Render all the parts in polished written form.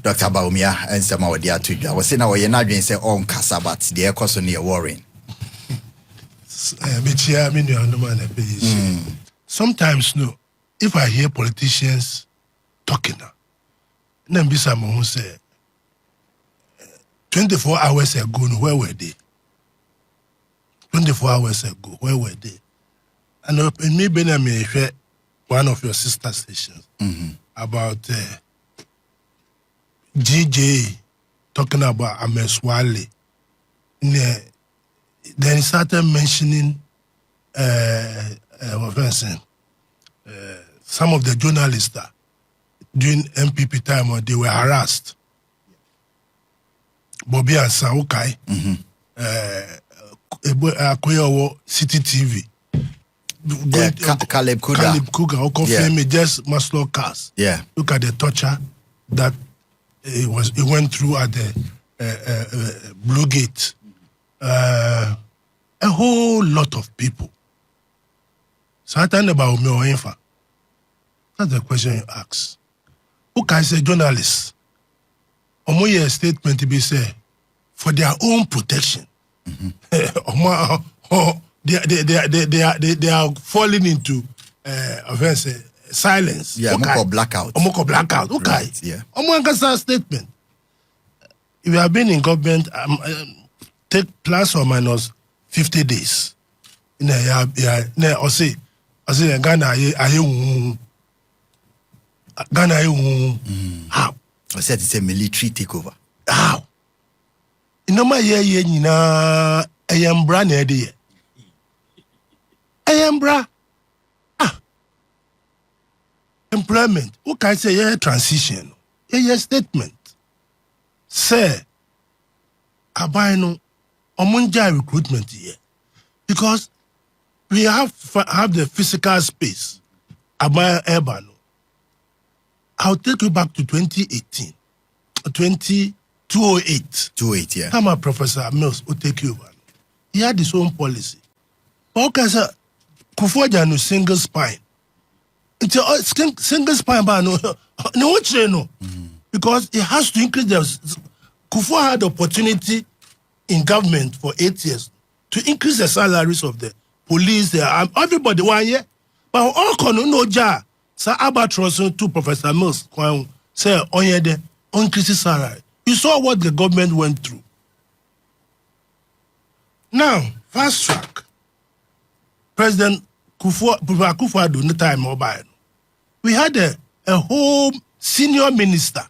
Dr. Bawumia and some of the other. I was saying, "Now you're not doing say on Casabat, the air cost near Warren." Sometimes, no, if I hear politicians talking, then be someone who say 24 hours ago, where were they? 24 hours ago, where were they? And maybe I may hear one of your sister stations about GJ talking about Ameswale. Then he started mentioning some of the journalists during MPP time, they were harassed. Bobby and Saukai, City TV. Caleb Kuga, who confirmed me just muscle cars. Yeah. Look at the torture that he went through at the Blue Gate. A whole lot of people. So I think about me or Infa. That's the question you ask. Who can say journalists? Omoye statement to be said for their own protection. They are falling into silence. Yeah, okay. Blackout. Blackout. Okay. Right, yeah. Omo statement. If you have been in government, take plus or minus 50 days. Ghana, how? I said it's a military takeover. How? My ayambra nede. Ayambra. Employment. Who can say yeah transition? Yeah statement. Say, abayno omunja recruitment here because we have the physical space. Abaya Ebano. I'll take you back to 2018, 208. 208, yeah. I'm a Professor Mills will take you over. He had his own policy. Okay, sir. Kufuaja no single spine. It's a single spine, but no, because it has to increase the. Kufuor had the opportunity in government for 8 years to increase the salaries of the police, everybody 1 year. But all no ja. Sir Albatross to Professor Mills say on the increase salary. You saw what the government went through. Now, fast track. President Kufuor do no time mobile. We had a whole senior minister.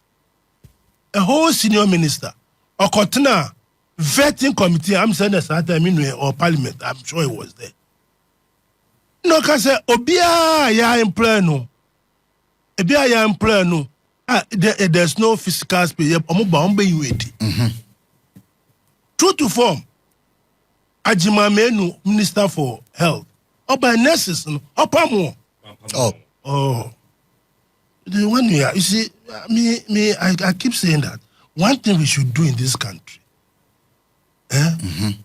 Okotena vetting committee. I'm saying that or parliament. I'm sure it was there. No, can say Obia ya employ no. There's no physical space. True to form, Ajimamenu, Minister for Health, or by nurses, or Oh. The one you see, I keep saying that one thing we should do in this country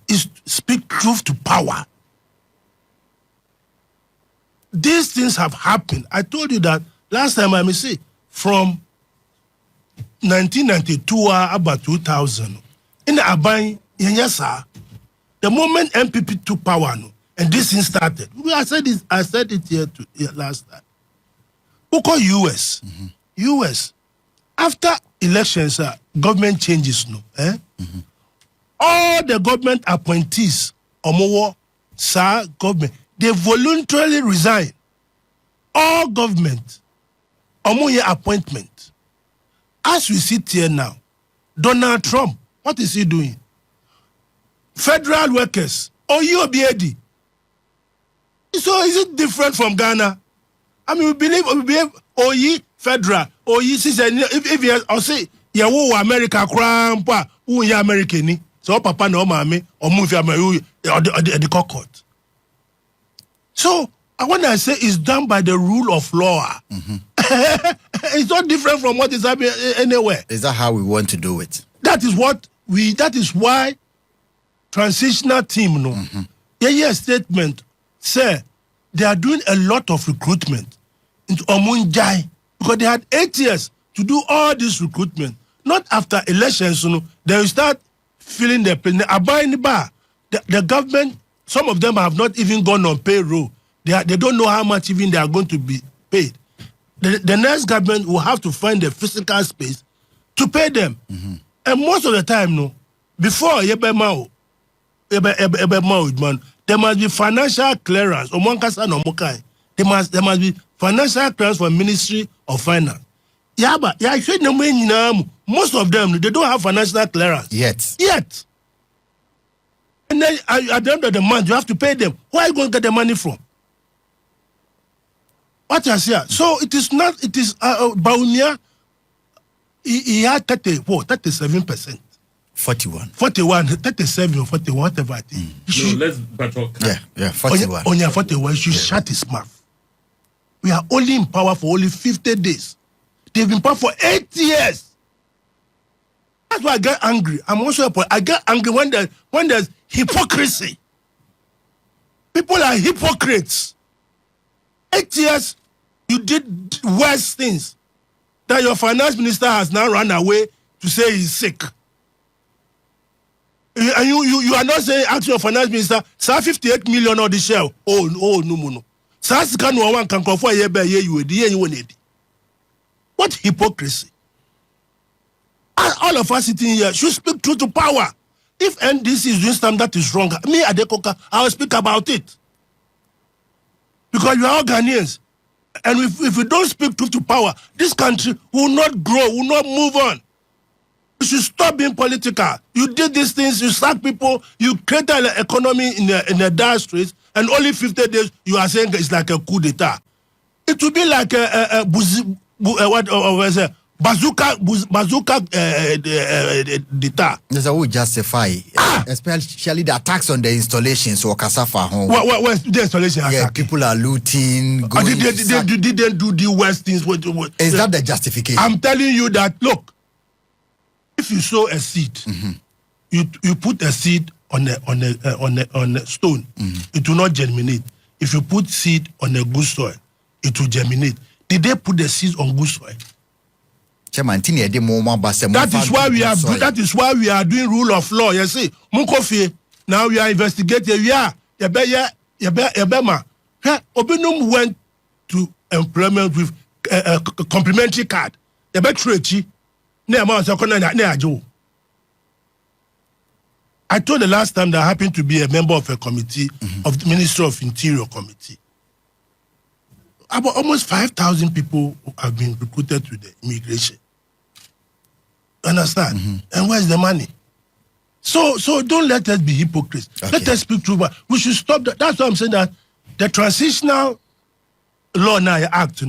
is speak truth to power. These things have happened. I told you that last time. I may say from 1992 about 2000 in Aban, the moment MPP took power, and this thing started. I said it here last time. Who call US? US. After elections, government changes, all the government appointees, government, they voluntarily resign. All government, appointment. As we sit here now, Donald Trump, what is he doing? Federal workers, OUBAD. So is it different from Ghana? I mean, we believe OE federal, OE if you I'll say yeah, America crampa, who ya American, so papa no mami, or move the court. So when I say it's done by the rule of law, it's not different from what is happening anywhere. Is that how we want to do it? That is why transitional team, statement, say they are doing a lot of recruitment into Omunjai because they had 8 years to do all this recruitment. not after elections, they will start filling their place. The government, some of them have not even gone on payroll. They don't know how much even they are going to be paid. The next government will have to find the physical space to pay them. And most of the time, before there must be financial clearance. There must be financial clearance from Ministry of Finance. Most of them, they don't have financial clearance. Yet. And then at the end of the month, you have to pay them. Where are you going to get the money from? What I say? So it is not, it is Bawumia, he had 37%. 41, 37 or 41, whatever I think. Let's backtrack. Yeah, 41. On your 41, you should shut his mouth. We are only in power for only 50 days. They've been in power for 8 years. That's why I get angry. I get angry when there's hypocrisy. People are hypocrites. 8 years, you did worse things. That your finance minister has now run away to say he's sick. And you are not saying, ask your finance minister, sir, 58 million on the shell. Oh, no. Sir, one can confirm you. What hypocrisy? All of us sitting here should speak truth to power. If NDC is doing something that is wrong, me, Adekoka, I will speak about it. Because you are all Ghanaians. And if we don't speak truth to power, this country will not grow, will not move on. You should stop being political. You did these things, you sack people, you created an economy in the dire straits, and only 50 days you are saying it's like a coup d'etat. It will be like bazooka d'etat. There's a way justify, especially the attacks on the installations or Kasafa home. What's the installation? Yeah, people are looting. They didn't do the worst things. Is that the justification? I'm telling you that, look, if you sow a seed, you put a seed on a stone, it will not germinate. If you put seed on a good soil, it will germinate. Did they put the seeds on good soil? That is why we are doing rule of law. You see, Mukofi. Now we are investigating. Obinum went to employment with a complimentary card. I told the last time that I happened to be a member of a committee of the Ministry of Interior Committee. About almost 5,000 people have been recruited to the immigration. Understand? And where's the money? So don't let us be hypocrites. Okay. Let us speak truth. We should stop that. That's why I'm saying that the transitional law now act,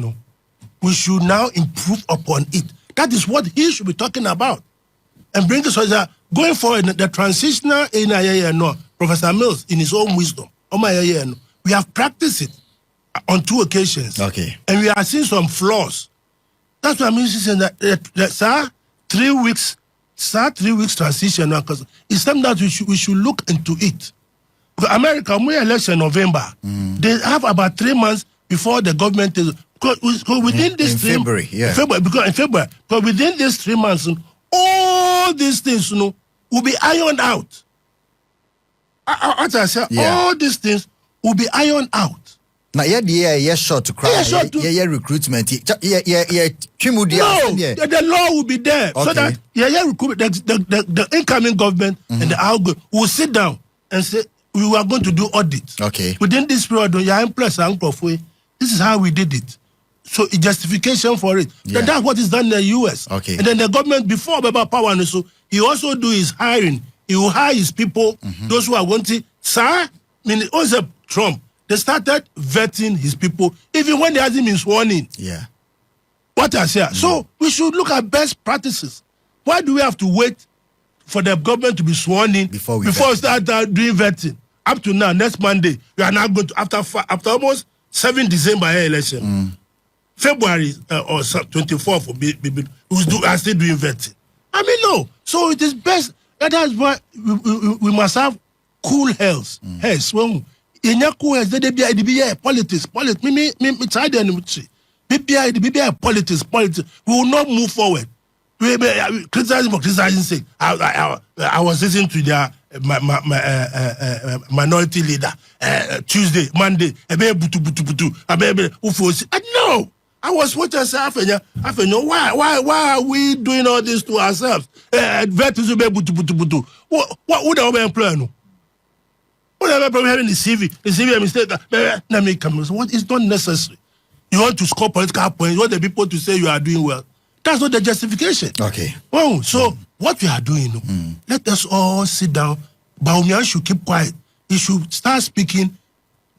we should now improve upon it. That is what he should be talking about. And bring us going forward, the transitional Professor Mills, in his own wisdom, we have practiced it on 2 occasions. Okay. And we are seeing some flaws. That's why I'm saying that, sir, 3 weeks transition, because it's something that we should look into it. Because America, when election in November, they have about 3 months before the government is, because within this February, because within these 3 months, all these things, will be ironed out. All these things will be ironed out. Now, short to cry. Recruitment. The law will be there. Okay. So that recruitment, the incoming government and the outgoing will sit down and say, we are going to do audit. Okay. Within this period, this is how we did it. So a justification for it. Yeah. That's what is done in the US. Okay. And then the government, before about power, so he also do his hiring. He will hire his people, those who are wanting. Also Trump, they started vetting his people, even when they hasn't been sworn in. Yeah. What I say. So we should look at best practices. Why do we have to wait for the government to be sworn in before we start doing vetting? Up to now, next Monday, we are now going to, after almost 7 December election. February or 24th, we are still doing vetting. No. So it is best. That's why we must have cool heads. Heads. When in your cool heads, they be politics. Me try the politics. We will not move forward. criticizing for criticizing sake. I was listening to their minority leader Tuesday, Monday. No, I was watching why are we doing all this to ourselves? What would I employ? No. Whatever problem having the CV a mistake. What is not necessary? You want to score political points? You want the people to say you are doing well? That's not the justification. Okay. Oh, so what we are doing? Let us all sit down. Bawumia should keep quiet. He should start speaking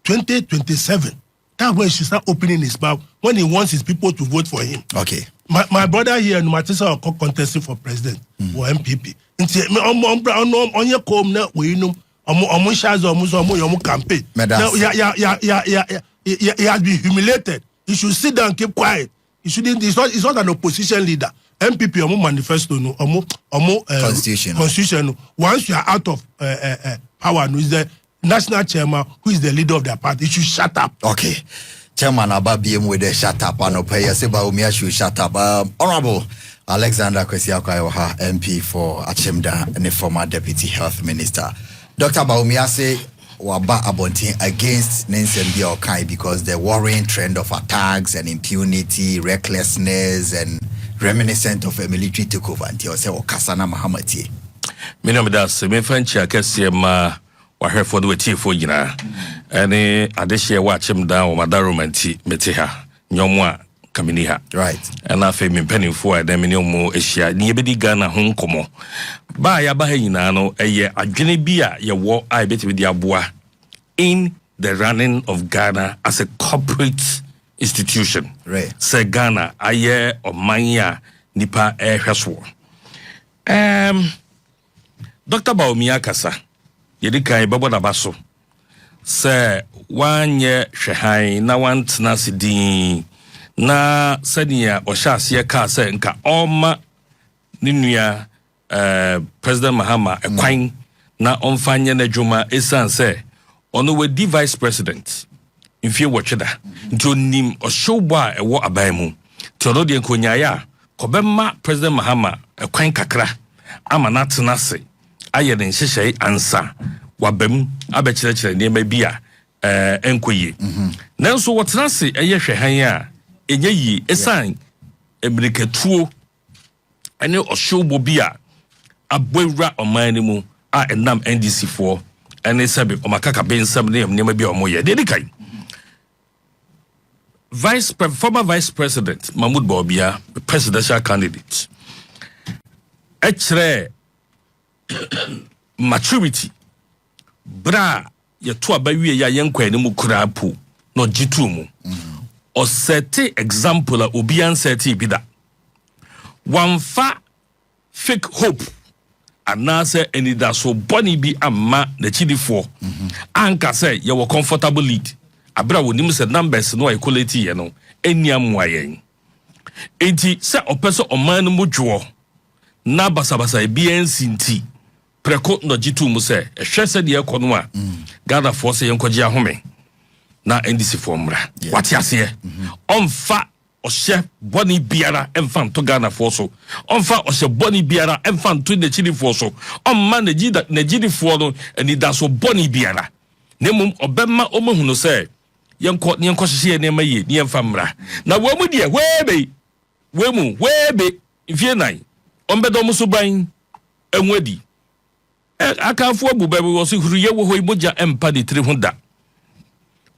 2027. That's when he should start opening his mouth when he wants his people to vote for him. Okay. My brother here, Matisa, are contesting for president or MPP. Campaign. He has been humiliated. He should sit down and keep quiet. He shouldn't. He's not an opposition leader. MPP manifesto constitution. Once you are out of power, is the national chairman who is the leader of their party. He should shut up. Okay. Chairman Ababiem with the shut up and Opaya Bawumia should shut up. Honorable Alexander Kwesiakwayoha, MP for Achimda and the former Deputy Health Minister. Dr. Bawumia say waba abontin against Nensembia Okai because the worrying trend of attacks and impunity, recklessness and reminiscent of a military takeover until say Okasana Mahama tie. Minam das me fanchi akese ma wa herefo do tie fo nyina. Ene adehye wa Achimda o madaromanti mete ha. Nyomo a kamini ha. Right. And afa me mpanimfo a dem ne omo ehia ne yebedi Ghana ho nkomo. Ba ya ba ha nyina no eye adwene bi a ye wo a betimi di aboa in the running of Ghana as a corporate institution. Right. Say Ghana aye omanya nipa ehweso. Dr. Bawumia kasa yedi kan bebo da baso. Say wanye hwehan na wantena sidin na senia ohyase ka say nka oma ninua President Mahama ekwan na onfanye na dwuma esan say ono we di vice president mfie wocheda nti onim ohwebo a ewo aban mu ti ono de nkonyaya kobema President Mahama ekwan kakra ama na tenase aye den hyehyei ansa wabam abekirekire niema bi a enkoyi nanso wotenase eye hwehan a enye yi esan emirikatuo ene ohwebo bi a abwura omani mu a enam NDC for ene sabe omakaka bensam ne niema bi omoye de dikai former vice president Mahmoud Bawumia, presidential candidate echre maturity bra ye to abawie ya yenkwa ne mu kurapo no jitu mu o set example obi an set bi da one fa fake hope anase any da so boni bi amma na chidifo anka say ye were comfortable lead abra wonim se numbers no equality ye no enia muayen enti se opeso oman no mudwo na basabasa BNC nti preko no jitu mu se ehwese de ekono a Ghana force yenkoje ahome na NDC formra wati ase onfa ohye boni biara emfanto Ghana force onfa ohye boni biara emfanto de chidi force omma na jidi for no ani da so boni biara nemum obemma omahunu se yenko hye ne maye ne emfamra na wamu de webe ifie nai ombedo musuban enwedi akafu abube was huriye wo hoimoja empa de 300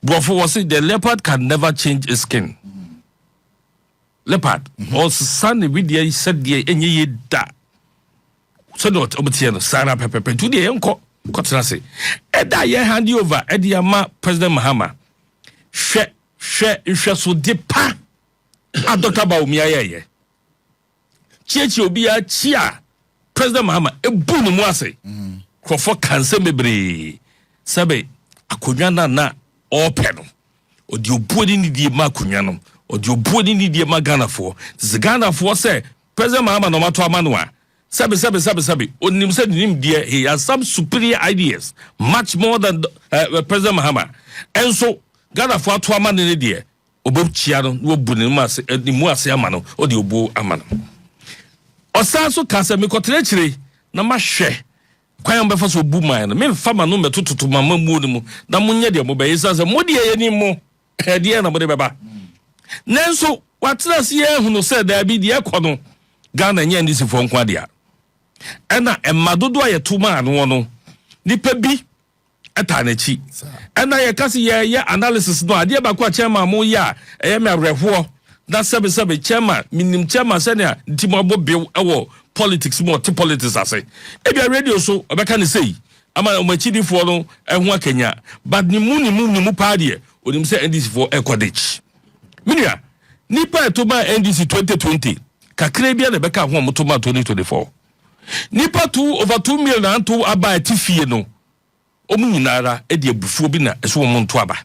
Brofo was it the leopard can never change its skin. Leopard also son with the said the enye da so not obtieno sana pepe to the enko kotrase eda ye hand over ediama President Mahama hwe so de pa a Dr. Bawumia ye chiechi obi a chia President Mahama ebu no mu ase krofo kanse mebre sabe akonwa na open odi obuodi ni die ma akonwa no odi obuodi ni die ma Ghana for Ghana for say President Mahama no mato amano a sabe onim say nim die he has some superior ideas much more than President Mahama and so Ghana for to amano ni die obo chia no obu ni mu ase amano odi obu amano Osanso kasa me kotere chire na mahwe kwan be fa so bu man no me fa ma no metototo mama mu no na munye de mo be yesa se mo de ye ni mo de na mo de beba nanso watena se ye hunu se da bi de ekono Ghana nya NDC fo nkwa de a ena emadodo aye to ma no nipa bi eta na chi ena ye kasi ye analysis no ade ba kwa chairman mo ya eye me abrehwo that sebe chairman minim chairman se na ntimo abo be ewo politics mo te politics ase e bia radio so obeka ne sei ama o machidi fo no ehun akenya but ni mu party onim se NDC for ekodage minia nipa etoma NDC 2020 kakre bia na beka ho mo toma 2024 nipa 2/2 million anto aba atifie no omu nyinara e de abufuo bi na eso mo nto aba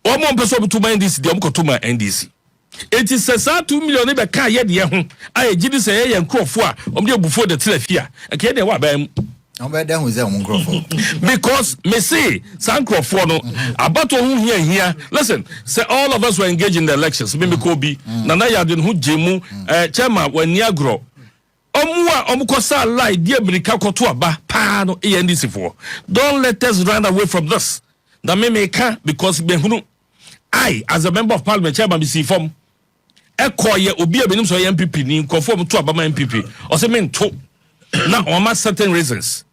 o mo mpeso butuma NDC de omkotoma NDC eti sesa 2 million be ka ye de ho aye gidi se ye nkrofo a omde abufuo de telafia eke de wa ba mu Ombe hu ze omu nkrofo because me say san nkrofo no abato hu hia listen say all of us were engaged in the elections me ko bi na ya de hu jemu chairman wani agro omukosa lie die America koto aba pa no NDC for don't let us run away from this na me can because be hunu I as a member of parliament chairman BC form ekoye obi abenim so MPP ni conform to aba MPP o se me nto na o ma certain reasons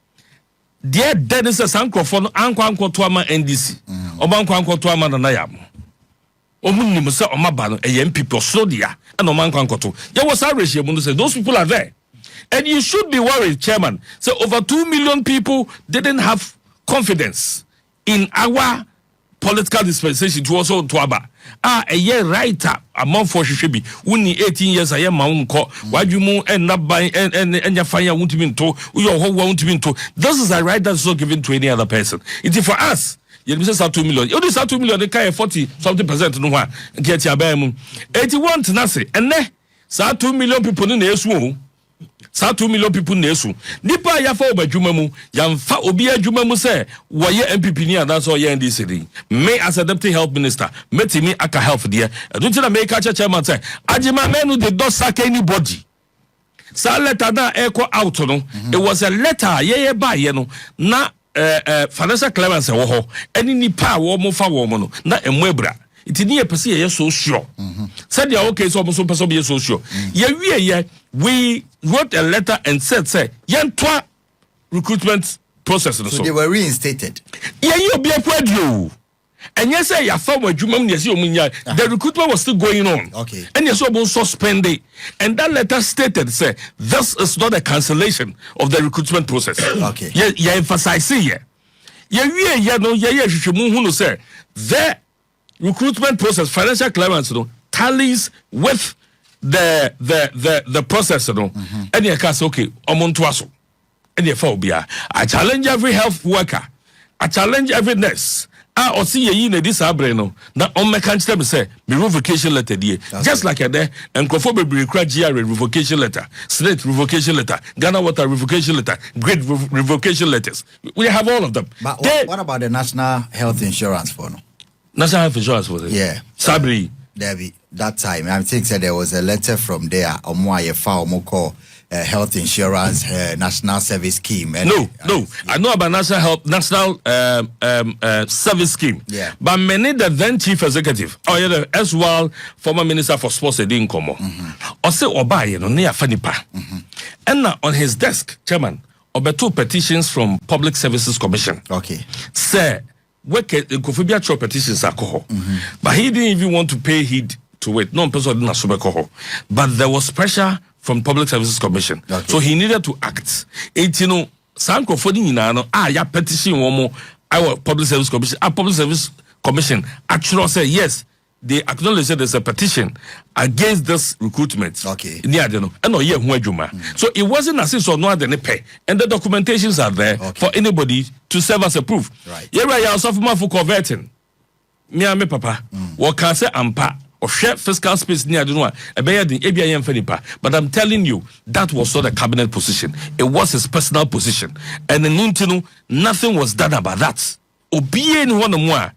there then is a sankrofo no ankwa to ama NDC oba ankwa to ama na ya mo omunnim se o ma ba no MPP so dia na o ma ankwa to there was a ratio mu say those people are there. And you should be worried, Chairman. So over 2 million people didn't have confidence in our political dispensation to also to aba. A year writer among for Shibi, only 18 years I am my own call. Why you move and not buy and your fire won't be to your whole won't be to. This is a right that's not given to any other person. It is for us. You miss 2 million. You only 2 million, they carry 40% no one get your bam. 81 to Nasi, and ne 2 million people in the SWO. Sa 2 million people nesu nipa ya fa obadwuma mu ya mfa obi adwuma mu se wo ye MPP ni adanso ye NDC me as a deputy health minister metimi aka health there don't na make chairman say ajima menu they don't sack anybody sa letter na echo out no it was a letter ye ba ye no na financial clearance wo ho eni nipa wo mo fa wo mo no na emwebra it ni e pese ye so sure said ya okay so so person be so sure we wrote a letter and said say yentwa recruitment process so they were reinstated you be a pradio and yes say ya form adwumam ne say omunya the recruitment was still going on okay and yes so suspend it and that letter stated say this is not a cancellation of the recruitment process okay you emphasize here no hwehwemu hu no say the recruitment process financial clearance no tallies with the process no and you can say okay omonto aso and you fa obia I challenge every health worker I challenge every nurse or see ye na this abre no na on me kan tell me say me revocation letter die just like there and confo be require GR revocation letter state revocation letter Ghana water revocation letter great revocation letters we have all of them but what about the national health insurance for no national health insurance was it yeah Sabri Debbie, that time I think that there was a letter from there call health insurance national service scheme and no I know about national service scheme but many the then chief executive as well former minister for sports and income or say obaye no near fanipa and on his desk chairman two petitions from Public Services Commission okay say Kofibia chop petitions alcohol. But he didn't even want to pay heed to it. No person didn't assume alcohol. But there was pressure from Public Services Commission. Okay. So he needed to act. And you know, some ya petition womo our Public Service Commission. Our Public Service Commission actually said yes. They acknowledge that there's a petition against this recruitment. Okay. So it wasn't as if no other pay. And the documentations are there for anybody to serve as a proof. Right. Yeah, right. I was for converting. Me and me papa. What can say ampa or share fiscal space near the one. But I'm telling you, that was not a cabinet position. It was his personal position. And in nothing was done about that. Obiye ni one more.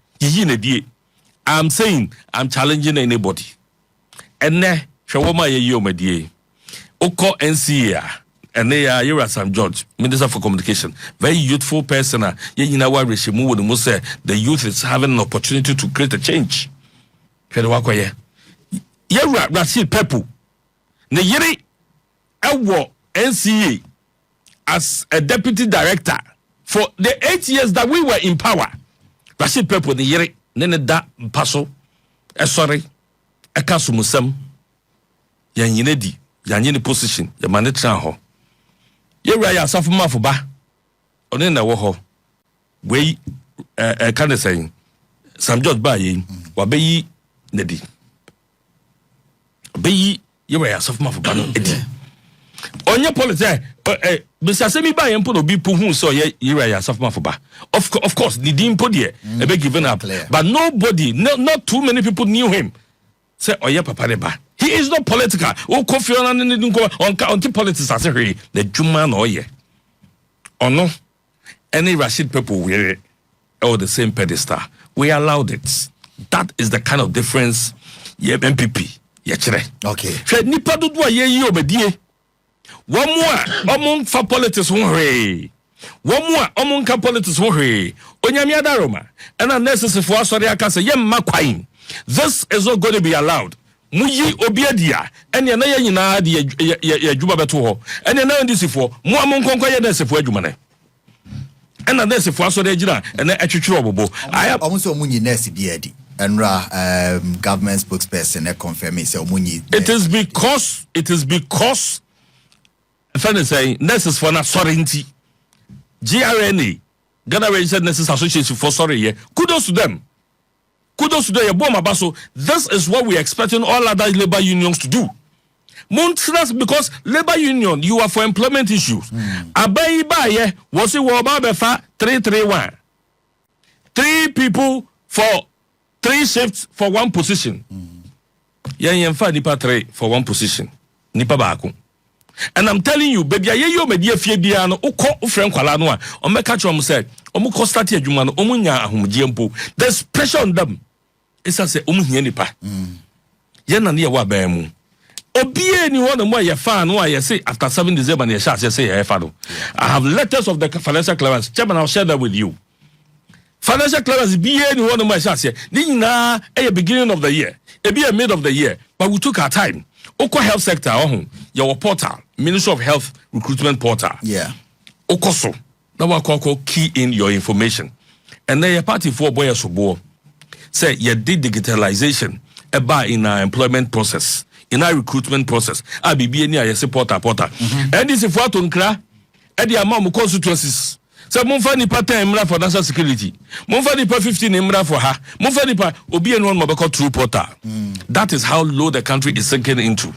I'm saying I'm challenging anybody. And shawama ye medie. Oko NCA and they are here at St. George, Minister for Communication. Very youthful person. You know what Rishimu would most say the youth is having an opportunity to create a change. Yera Rashid Pepu. Ne yere ewo NCA as a deputy director for the 8 years that we were in power. Rashid Pepu ne yere nene da paso sorry ekasumusem yan yinedi yan yini position ya manitra ho yewra ya asafo mafo ba one na wo ho we kan say Sam George ba yin wa beyi nedi beyi yewra ya asafo mafo ba no edi onye politics bisasemi ba yen po no bi po hu so yewra ya asafo mafo ba of course the dimpo there be given up but nobody not too many people knew him say oye papa de ba. He is not political. O Kofi on politics as the Juma no ye. Or no, any Rashid people wear all the same pedestal. We allowed it. That is the kind of difference. Ye MPP. Ye chere. Okay. She nipa dudwa ye yi obedie. One more among for politics one way. One more among ka politics one way. Onyami adaroma. And unnecessary for sorry akase ye makwain. This is not going to be allowed. Muyi obiedia ene na ye nyina de ya djuma beto ho ene na NDC fo mu amon konkwa ye NDC fo adwuma ne ena NDC fo aso de gira ene atwetwe obobo aya omunso omunyi nurse bi edi enra government spokesperson confirm say omunyi it is because fan say nurses for na sovereignty GRNA Ghana Registered Nurses Association for sorry here kudos to them. Kudos to the this is what we're expecting all other labor unions to do. Montreal, because labor union, you are for employment issues. Abai Baye was it Wababefa 331. 3 people for 3 shifts for 1 position. Yan fa nipa 3 for 1 position. Nipa baako. And I'm telling you, baby, you media fie bia no uko ufren kwala no a o meka chom say omu ko start adwuma no omu nya ahomgye mpo. There's pressure on them. It's say omu hia nipa. Ye na ne ye wa ba mu. Obie ni one mo ye fa no a ye say after 7 December na ye sha say ye fa no. I have letters of the financial clearance. Chairman, I'll share that with you. Financial clearance be ni one mo ye sha say ni nyina e beginning of the year. E be a mid of the year. But we took our time. Oko health sector your portal Ministry of Health Recruitment portal Okoso now we key in your information and then your party for boy so say you did digitalization about in our employment process in our recruitment process abibi ni ayese portal and this for to nkra e the amount constituencies say monfa nipa 10 mra for national security monfa nipa 15 mra for her monfa nipa obi enu on mobile true portal. That is how low the country is sinking into.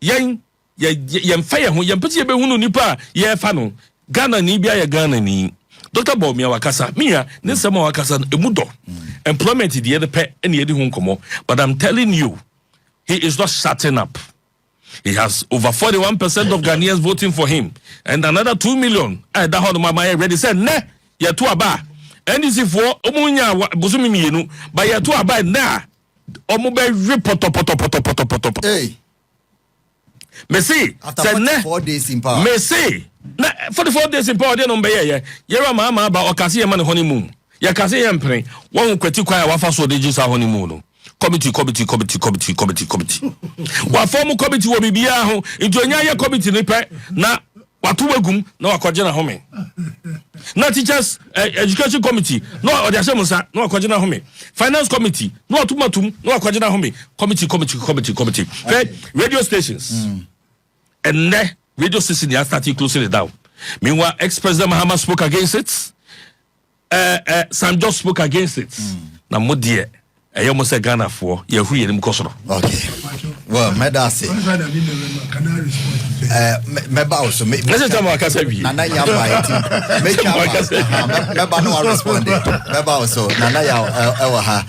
Yen fire ho yen peti be hunu nipa ye fa no Ghana ni bia ye Ghana ni Dr. Bawumia wakasa mia ne sema wakasa emudo employment the other pe ene yedi ho nkomo but I'm telling you he is not shutting up. He has over 41% of Ghanaians voting for him and another 2 million that how my ready said ne ye to aba NDC for omunya bosumi mienu but ye to aba na omo be report. Hey. Me see, after 44 days in power. Me see, na 44 days in power dey no be ye. Yera Mahama ba okase ye man honeymoon. Ya kase ye mpren. Won kwati kwa wa fa so dey jisa honeymoon no. Committee. Wa form committee wo bibia ho. Nti onya ye committee ni pe na watu wagum na wakoje na home. Na teachers education committee no odiase musa na wakoje na home. Finance committee no atumatum na wakoje na home. Committee. Radio stations. And radio station ya started closing it down. Meanwhile, ex-president Mahama spoke against it. Sam George spoke against it. Na modie I almost said Ghana for you who you mukosoro. Okay. Well, medase. Meba also me. Let's tell me what I say. Nana ya ba. Make meba no respond. Meba also nana ya ewa ha.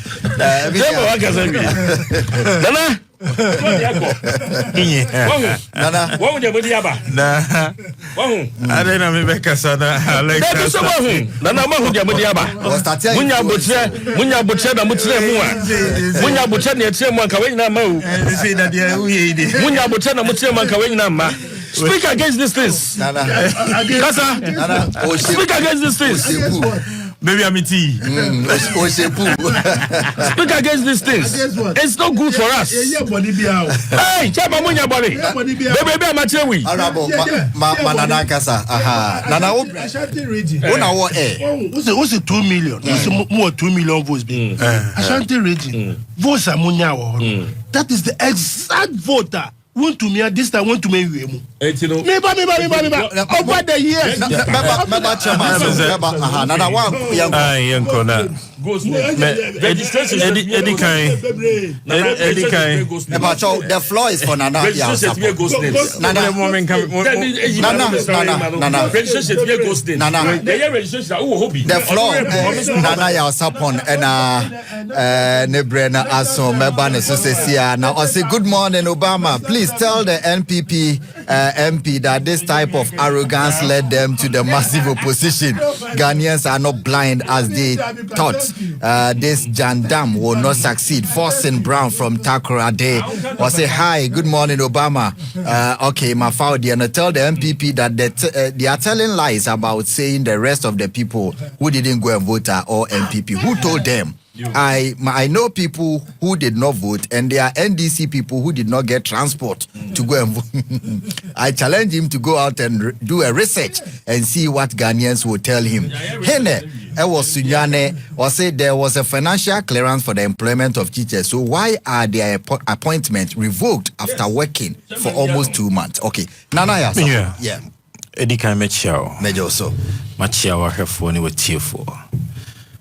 Nana Nana. What would you aba? Na. I don't know me sana Alex. Nana mahu dia mudi aba. Munya botre na mutre mu a. Munya botre na etre mu anka we nyina ma o. Say that dia uye di. Munya botre na mutre mu anka we nyina ma. Speak against these things. Nana. Kasa. Nana. Speak against these things. Baby, I'm tea. Speak against these things. It's not good for us. Hey, Chaba Munya Body. Baby, I'm a chewy. Arabo, Nana Kasa. Aha. Nana, Ashanti region. Una what eh? What's it 2 million? More 2 million votes. Ashanti region. Votes are Munya. That is the exact voter. Want to me this time want to me you. Meba. Over the years. Meba chairman. Aha. Nana wa yanko na. Eddie Kai. The floor is for Nana. Nana. The floor. Nana ya sapon and Nebrena Aso Mebane Sosesia. Now I say good morning, Obama. Please tell the NPP MP that this type of arrogance led them to the massive opposition. Ghanaians are not blind as they thought. This Jandam will not succeed. Forcing Brown from Takoradi or say hi, good morning, Obama. Okay, my father, and tell the NPP that they are telling lies about saying the rest of the people who didn't go and vote are all NPP. Who told them? I know people who did not vote, and there are NDC people who did not get transport to go and vote. I challenge him to go out and do a research and see what Ghanaians will tell him. Hene, was Sunyane, or say there was a financial clearance for the employment of teachers. So why are their appointments revoked after working for almost 2 months? Okay, Nana, yeah. Eddie Kai Mechao. Major so. Machia wa hefo ni wetifo.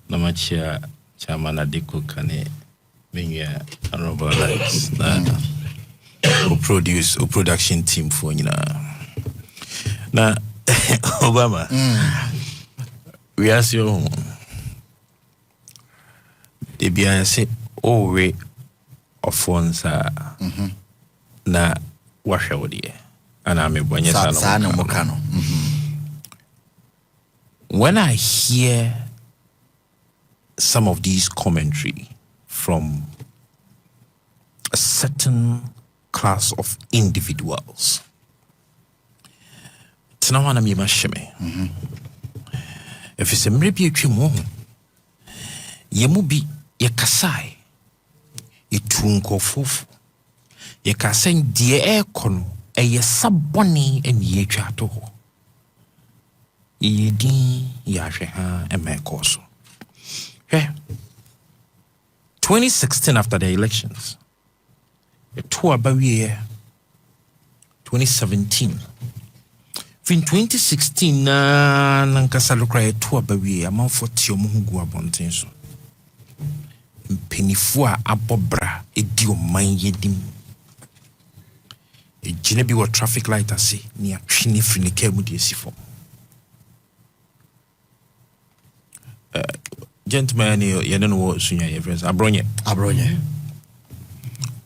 Na machia Chairman Adiko Kane being honorable Alex who production team for you now Obama we ask you the BIC way of phones na washawodi and I'm a Mokano. When I hear some of these commentary from a certain class of individuals. Tinawana mi masheme. If it's a mrebi etwemo, yemu bi ye kasai, ye tunko fofu, ye kasen die ekono, e ye saboni en ye chato. Ye din ya sheha emekoso. Yeah. 2016 after the elections, to about year 2017. In 2016, nankasa lokra to about year amount for Tiomungu abontenso. Penifua abobra edio manyedim. E jinebi wa traffic light ase ni atwini fini kemu de sifo. Gentlemen, you don't know Sunya friends. Abronye.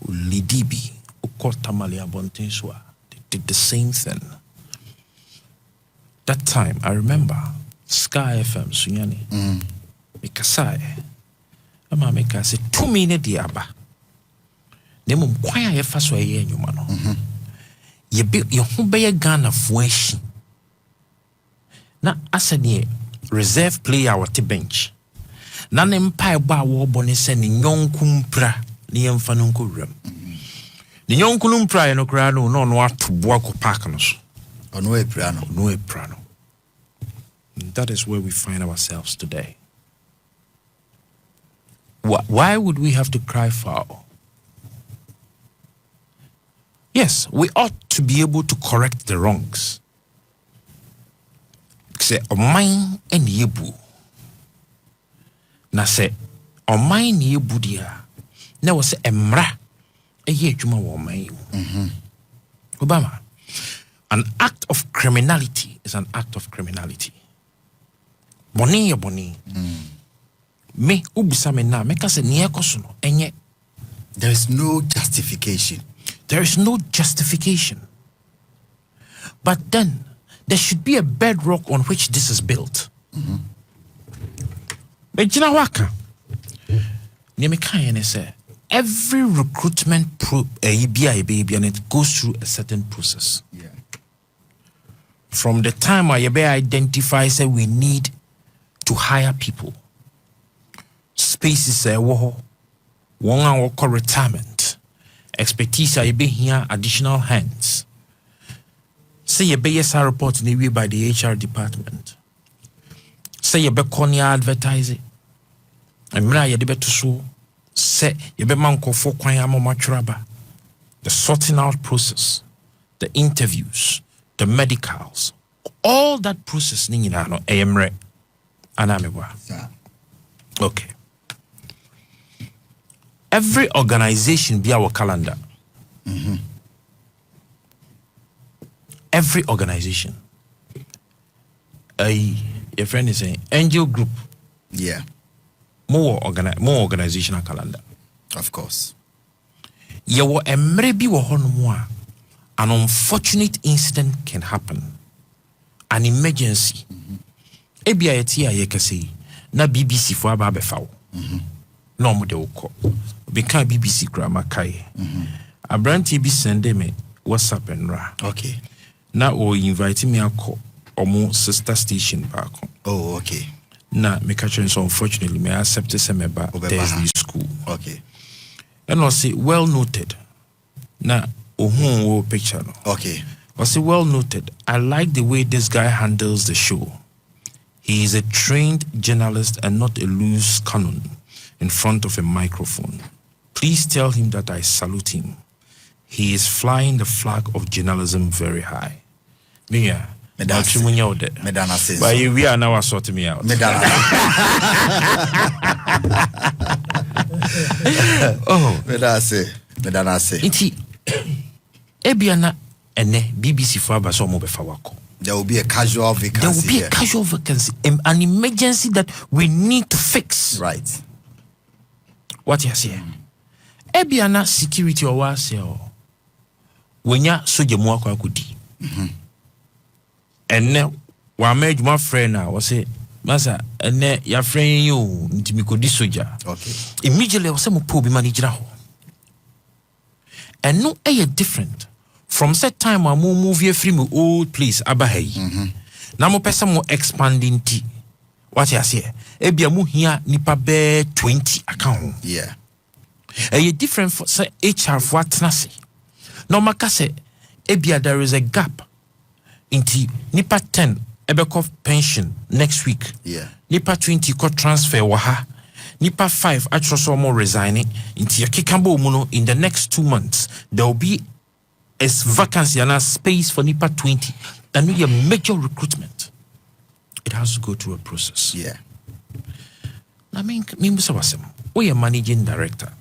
Lidibi, Ukotamali Abontenswa, they did the same thing. That time, I remember Sky FM Sunyani. Mikasai. Ama meka se 2 minutes diaba. Nemo kwaya ye faswa ye nyuma no. Ye ho be Ghana fueshi. Na asani reserve player wa bench. Na ne mpa ba wo bone se ne nyonkumpra ne yemfa no nkowram ne nyonkumpra no kra no no atobo akọ park no so no e prano. That is where we find ourselves today. Why would we have to cry foul? Yes, we ought to be able to correct the wrongs. Say mine and yebu na se omai ni ebudia na wo se emra eye adwuma wo omai Obama, an act of criminality is an act of criminality. Boni me ubisa me na me ka se ne ekoso no enye There is no justification. There is no justification. But then, there should be a bedrock on which this is built. Every recruitment and it goes through a certain process. Yeah. From the time I identify say we need to hire people, spaces say one retirement, expertise here, additional hands. Say you be a report by the HR department. Say you be advertising. And you be to show. Say you be manko for the sorting out process, the interviews, the medicals, all that process ni nyina no emre anamebwa. Okay. Every organization be our calendar. Every organization. Your friend is saying Angel Group. Yeah. More organizational calendar. Of course. An unfortunate incident can happen. An emergency. Na BBC for ababefawo. No mo de woko. Because BBC grama kai. Abranti bi send me WhatsApp and ra. Okay. Na o invite me ako omo sister station back. Oh, okay. Na me catch so unfortunately me accept some about Thursday school. Okay. And I say well noted. Na ohun picture no. Okay. I say well noted. I like the way this guy handles the show. He is a trained journalist and not a loose cannon in front of a microphone. Please tell him that I salute him. He is flying the flag of journalism very high. Mia. Medana says. But we are now sorting me out. Medana. Oh, Medana say. Iti Ebiana ene BBC for abaso mo befa wako. There will be a casual vacancy. There will be a casual vacancy, an emergency that we need to fix. Right. What you say? Ebiana security or was when ya soja mu akwa kudi. And wa made my friend now was say masa ene ya friend you ntimi kodi soja. Okay. Immediately was say mo po bi manager ho. And no a different from set time I move here from my old place abahai. Na mo pesa mo expanding ti. What you say? Ebia mu here nipa be 20 account. Yeah. A different for say HR for atnase. No maka say ebia there is a gap. Inti nipa 10 ebeko pension next week. Yeah. Nipa 20 ko transfer waha. Nipa 5 actually so more resigning. Inti yakikambo muno in the next 2 months there will be a vacancy and a space for nipa 20. And we a major recruitment. It has to go through a process. Yeah. I mean, we are managing director.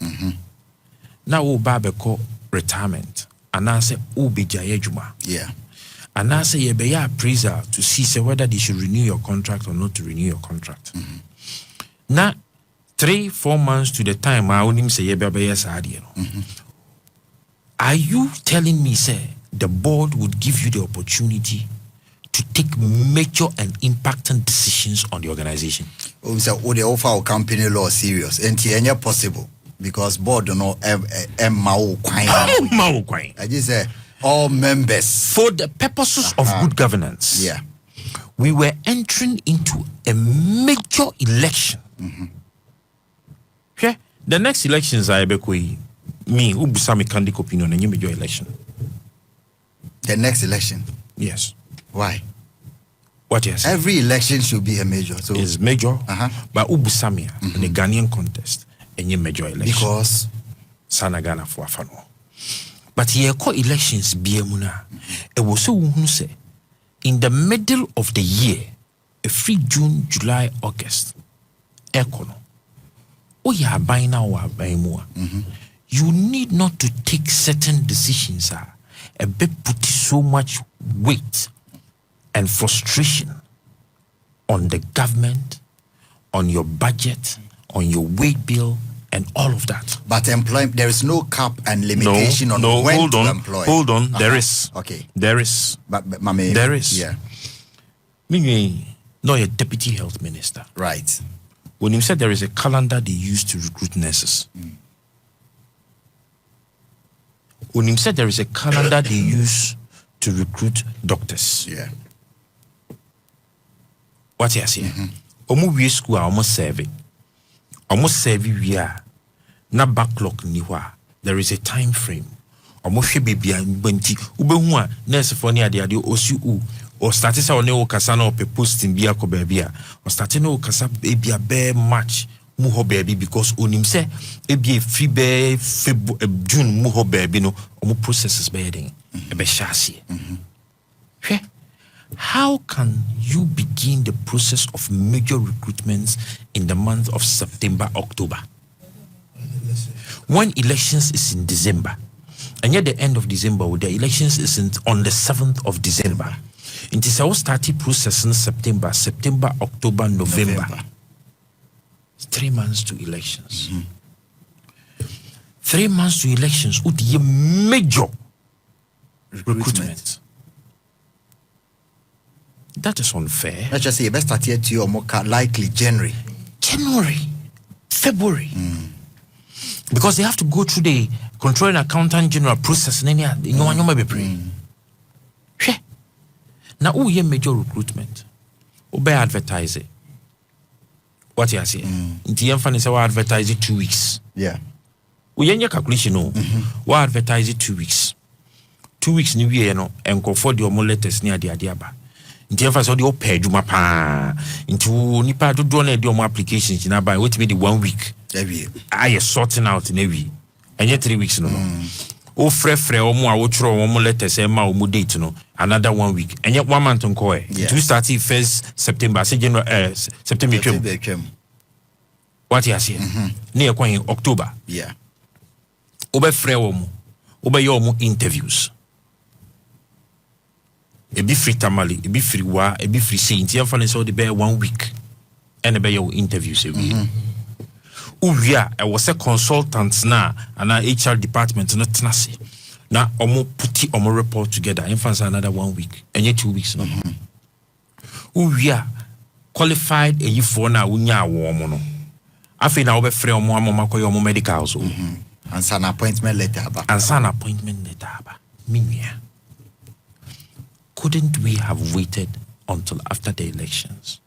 Now we babeko retirement. And I say juma. Yeah. And I say you be a appraiser to see whether they should renew your contract or not to renew your contract. Now 3-4 months to the time I only say you be Are you telling me, say, the board would give you the opportunity to take major and impacting decisions on the organization? Oh, so they offer our company law serious, and it's possible because board don't know I just say all members for the purposes of good governance. Yeah, we were entering into a major election. Okay, the next elections are me ubusami candidate opinion and you major election. The next election. Yes. Why? What yes? Every election should be a major. So it's major, but ubusami in the Ghanaian contest and major election. Because Sana Ghana for afano. But here co elections biemuna. It was so say in the middle of the year, a free June, July, August, econo. Oh yeah, by now or by more. You need not to take certain decisions. A bit put so much weight and frustration on the government, on your budget, on your wage bill, and all of that. But there is no cap and limitation on when to employ. Hold on. There is. Okay. There is. But there is. Yeah. Meaning, no, a deputy health minister. Right. When you said there is a calendar they use to recruit nurses. When you said there is a calendar they use to recruit doctors. Yeah. What you say? We school almost serve. Almost serve we are. Na backlog ni wa. There is a time frame. Almost baby and benti. Ube nurse for ni adi osi u. Or starting sa one o kasa na ope posting biya ko baby or starting o kasa baby a bear match muho baby because onim se ebi free bear June muho baby no omo processes bedding ebe shasi. How can you begin the process of major recruitments in the month of September, October? When elections is in December, and yet the end of December, the elections is on the 7th of December. It is our starting process in September, October, November. 3 months to elections. 3 months to elections would be a major recruitment. That is unfair. Let's just say best start here to your more likely January, February. Because they have to go through the controlling accountant general process. Now, who ye major recruitment? Who be advertise it? What you say? In the end, say we advertise it 2 weeks. Yeah. We yenye calculation no. We advertise it 2 weeks. 2 weeks ni we no. Enko for the omo letters ni adi aba. In the end, so the ope juma pa. Into nipa to do na the omo applications na ba. Wait me the 1 week. Every. I sorting out in every. And yet 3 weeks no. O frɛ omo a wotro omo letters e ma omo date no another 1 week and yet 1 month nko e to start 1st September say January September what you say near in October yeah obe frɛ omo obe ye omo interviews e be free tamale e be free wa e be free say intia fa so the be 1 week and e be your interviews e we Uvia, I was a consultant na and HR department not tenasi. Now omo puti omo report together. In fact, another 1 week and yet 2 weeks no. Uvia qualified a you for na unya woman no. Afi na obe free omo makoy omo medical so. And an appointment letter aba. Minya. Couldn't we have waited until after the elections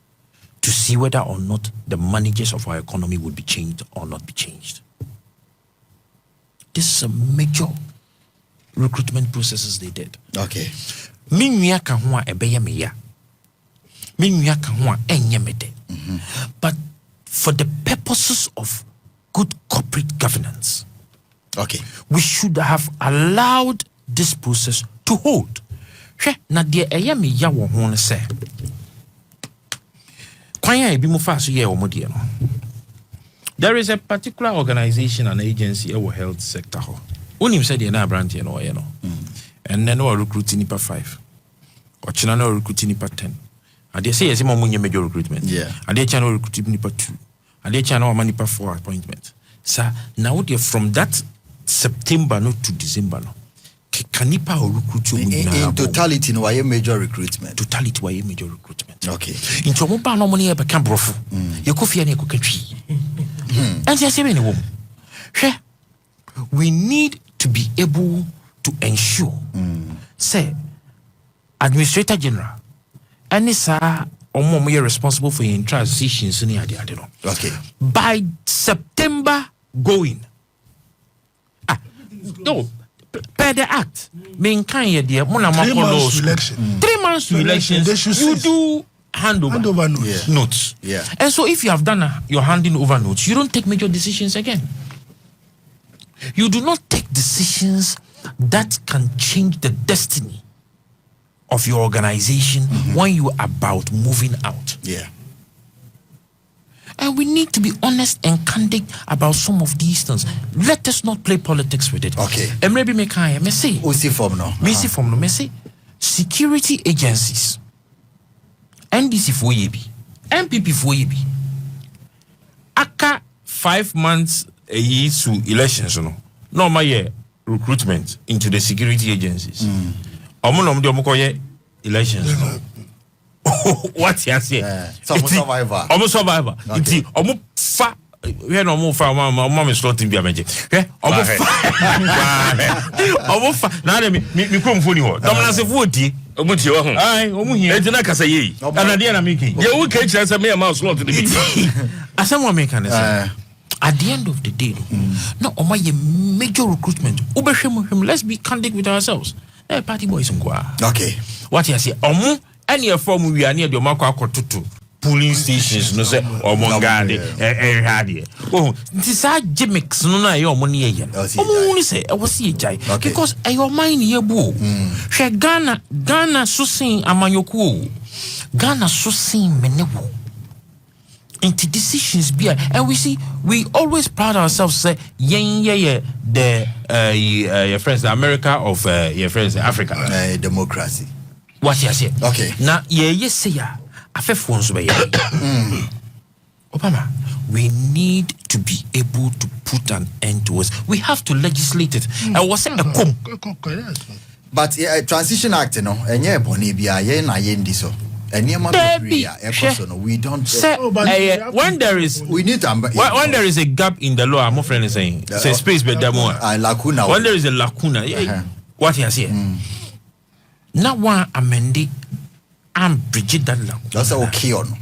to see whether or not the managers of our economy would be changed or not be changed? This is a major recruitment processes they did. Okay. Minya kahwa ebeye meya. Minya kahwa enyemede. But for the purposes of good corporate governance, okay, we should have allowed this process to hold. Na de eye meya wo ho ne se. There is a particular organization and agency in the health sector. Only said you're not brand, you know. And then we're recruiting nipa 5. Or China recruiting nipa 10. And they say yes, major recruitment. Yeah. And they channel recruiting nipa 2. And they channel nipa 4 appointment. So now from that September no to December no. Kanipa or recruit you in totality no why major recruitment. Totality why major recruitment. Okay. In Chomoba no money ebe can brofu. You could fear ko katwi. And say any woman. We need to be able to ensure say Administrator General any sir omo you responsible for your transitions in the no. Okay. By September going. No. Per the act, main kind idea, 3 months to election. 3 months to elections, you do handover notes. Yeah. And so if you have done your handing over notes, you don't take major decisions again. You do not take decisions that can change the destiny of your organization when you are about moving out. Yeah. And we need to be honest and candid about some of these things. Let us not play politics with it. Okay. And maybe make I say. Me say security agencies. NDC for yebi. MPP for yebi. Aka 5 months to elections no my recruitment into the security agencies. Elections. What you say? Survivor. Almost survivor. It's almost fa. We are no more fa. Mom is slotting be a magic. Almost fa. Now me come for you. Don't say woody. Omuti wa ho. Ai, omu here. Enti na kasa yi. Ana dia na making. Ye wo ka kira say me ma slot to the bit. Asam wa make an say. At the end of the day, no, my major recruitment. Let's be candid with ourselves. Party boys okay. What you say? Any form we are near the Marco to polling stations, no say or Mongadi, oh, this are gimmicks, no, your money again. Only say, I was see jai because your mind here boo. She Ghana so sing Amanyoku, Ghana so sing Menebu. Into decisions be and we always proud ourselves say the your friends the America of your friends Africa democracy. What you say? Okay. Now say ya afefonso be Obama, we need to be able to put an end to it. We have to legislate it. I was saying a but transition act no enye boni bia ye na ye ndi so. We don't say, when there is we need to when there is a gap in the law, my friend is saying say space but lacuna. When there is a lacuna, what you say? Now one amended and bridge that lacuna. That's okay on.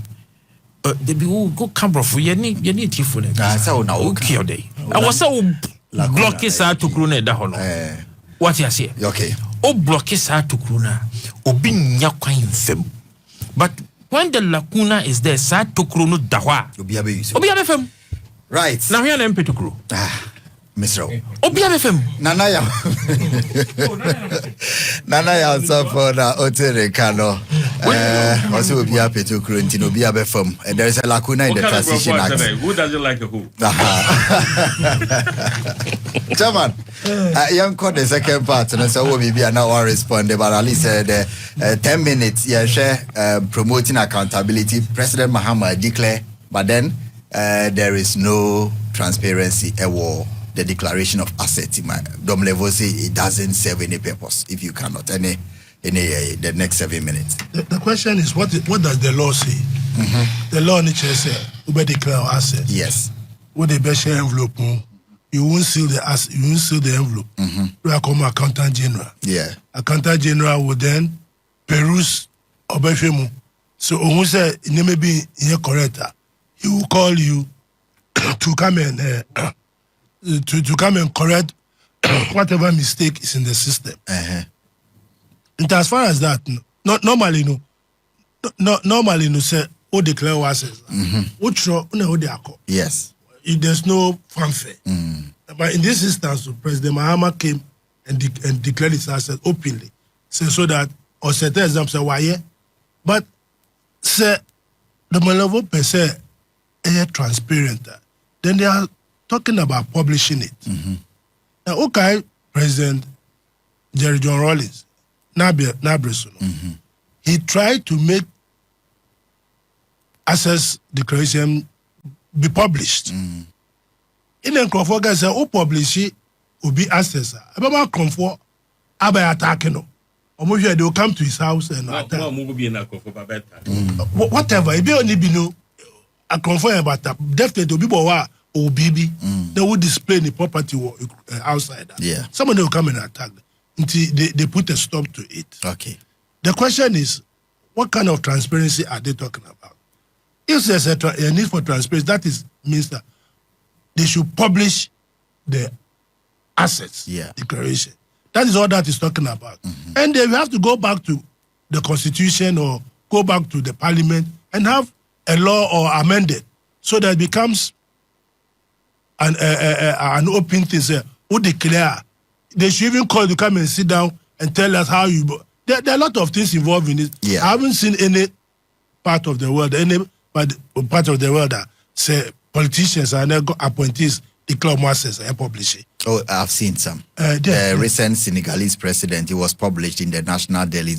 They be go camera for you need to for it. That's how now okay day. I was so block is to krone da hono. What you say? Okay. O block is to krona. Obi nya kwan fem. But when the lacuna is there, sad to krono dahwa. Obiabe fem. Right. Now here na to kro. Mr. Obiabe fem. Nana ya so for na otere kano. Also obiabe to kro ntino obiabe fem. And there is a lacuna in the transition act. Who doesn't like a who? Chairman, young caught the second part, and so we be now respond. But at least 10 minutes, share promoting accountability. President Mahama declare, but then there is no transparency or the declaration of assets. Dom level say it doesn't serve any purpose if you cannot any the next 7 minutes. The question is what does the law say? The law nature say we declare assets. Yes. What the best envelope. You won't seal the envelope. We are called Accountant General. Yeah. Accountant General will then peruse Obefemu. So who say it may be correct. He will call you to come and to come and correct whatever mistake is in the system. And as far as that, normally say declare assets. Yes. There's no fanfare. But in this instance, President Mahama came and declared his assets openly. So that, or certain exams say, why? But, say, the level per se is transparent. Then they are talking about publishing it. Now, okay, President Jerry John Rawlings, he tried to make assets declaration be published. In the Crawford guys say, who publish it will be assessor. About Crawford, about attacking him. Or they will come to his house and attack. Whatever, if you only be no a Crawford about that, definitely people or BB, they will display the property outside. Yeah. Somebody will come and attack them until they put a stop to it. Okay. The question is, what kind of transparency are they talking about? If there's a need for transparency, that means that they should publish the assets declaration. That is all that is talking about. And they will have to go back to the constitution or go back to the parliament and have a law or amended so that it becomes an open thing. Say, who declare? They should even call to come and sit down and tell us how you. There are a lot of things involved in it. Yeah. I haven't seen any part of the world, that say politicians and appointees declare masses and publish it. Oh, I've seen some. The recent Senegalese president, it was published in the National Daily.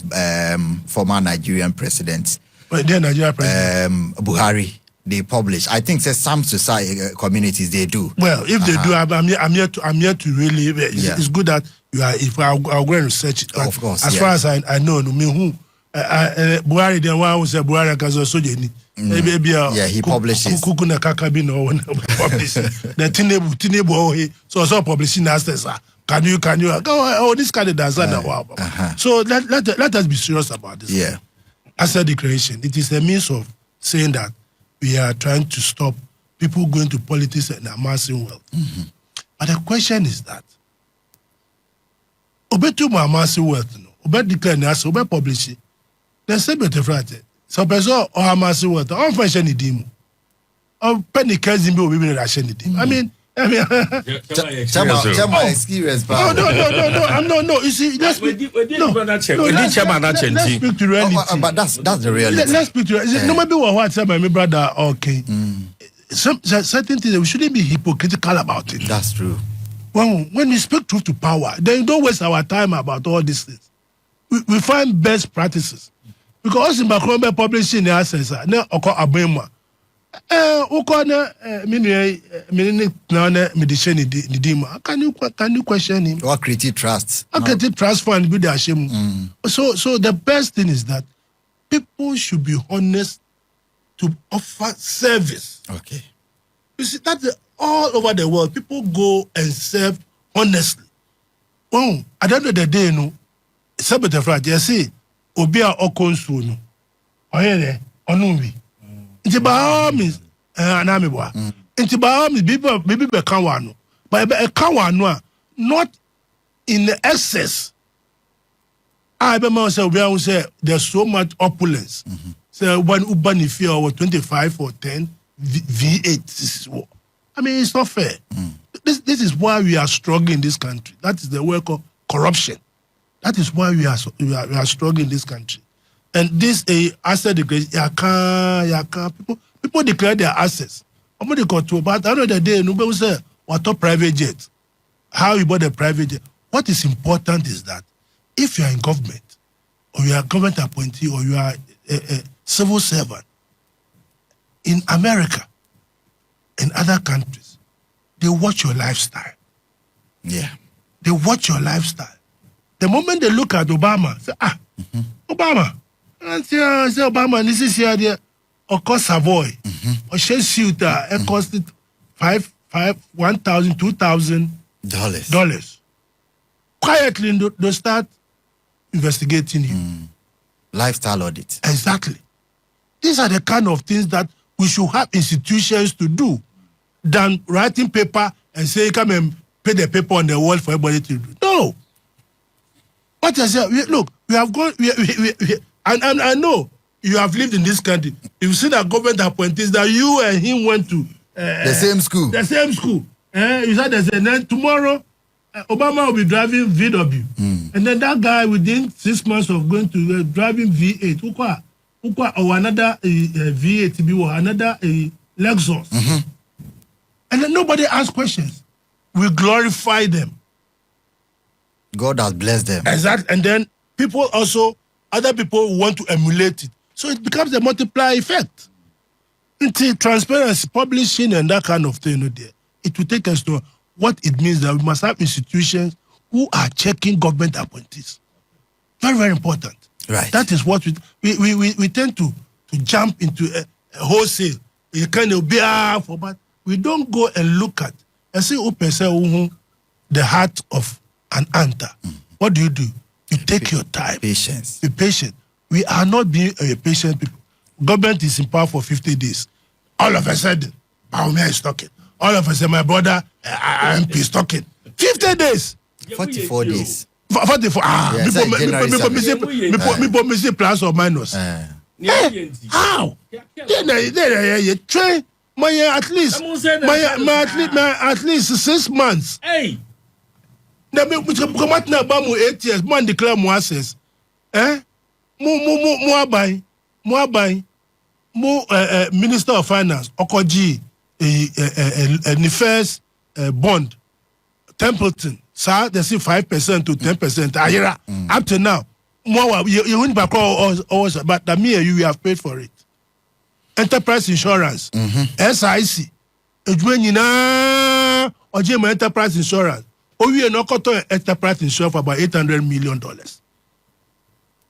Former Nigerian president. But then Nigerian president. Buhari. they publish. I think some society communities they do. Well, if they do, I'm here to really. It's good that you are. If I'll go and research it. Of course. As far as I know, me who Buhari the one who said Buhari because also Jenny. He publishes. Kukuna Kakabi no one publish. The Tinebu so publishing as Can you this candidate So let us be serious about this. Yeah. Asset declaration. It is a means of saying that we are trying to stop people going to politics and amassing wealth. But the question is that Obetu amassing wealth, Obet declare as Obet publish it. Then say better Friday. So person or amassing wealth, or fashion the demo. Or penny kazimbi will be Russian the demo. I mean, tell my experience. No. You see, let's speak to reality. But that's the reality. Let's speak to reality. No matter what said my brother. Okay, certain things we shouldn't be hypocritical about it. That's true. When we speak truth to power, then don't waste our time about all these things. We find best practices because in Macron publishing the assets, now occur Abema. Can you question him? Or create trust? Create trust fund be the shame. So the best thing is that people should be honest to offer service. Okay. You see that all over the world people go and serve honestly. Well, at the end of the day, Sabbath Friday, you see, Obia Okonsu no. Oyere Onumbi. Inti Bahamis anamibwa. Inti Bahamis bibi be kanwano. But be kanwano not in the excess. I remember say there's so much opulence. So when Ubani feel over 25 or 10 V8. I mean, it's not fair. This is why we are struggling in this country. That is the work of corruption. That is why we are struggling in this country. And this asset declaration, people declare their assets. But at the end of the day, nobody say what a private jet. How you bought a private jet. What is important is that if you are in government, or you are a government appointee, or you are a civil servant, in America, in other countries, they watch your lifestyle. Yeah. They watch your lifestyle. The moment they look at Obama, say, Obama. And say Obama, this is here, there, or cost Savoy, or Shea Suita, it cost it $1,000, $2,000. Quietly, they start investigating him. Lifestyle audit. Exactly. These are the kind of things that we should have institutions to do than writing paper and say, come and pay the paper on the wall for everybody to do. No. What I say, look, we have gone, and I know you have lived in this country. You've seen that government appointees that you and him went to the same school. The same school. You said and then tomorrow, Obama will be driving VW. And then that guy within 6 months of going to driving V8, or another V8 or another Lexus. And then nobody asks questions. We glorify them. God has blessed them. Exactly. And then people also, other people want to emulate it. So it becomes a multiplier effect. Into transparency, publishing, and that kind of thing, it will take us to what it means that we must have institutions who are checking government appointees. Very, very important. Right. That is what we tend to jump into a wholesale. You kind of be for, but we don't go and look at and see the heart of an anta. What do? You take your time. Patience. Be patient. We are not being patient people. Government is in power for 50 days. All of a sudden, Bawumia is talking. All of a sudden, my brother MP is talking. 50 days. 44 days. 44. Me say plus or minus. How? You train at least 6 months. Hey. Now me come out now about 8 years. Man declare more access. Minister of Finance Okoji the first bond Templeton. Sir, they see 5% to 10%. Up to now, more you wouldn't back all, but me and you have paid for it. enterprise insurance, SIC, Ojema enterprise insurance. We no enterprise insurance for about $800 million.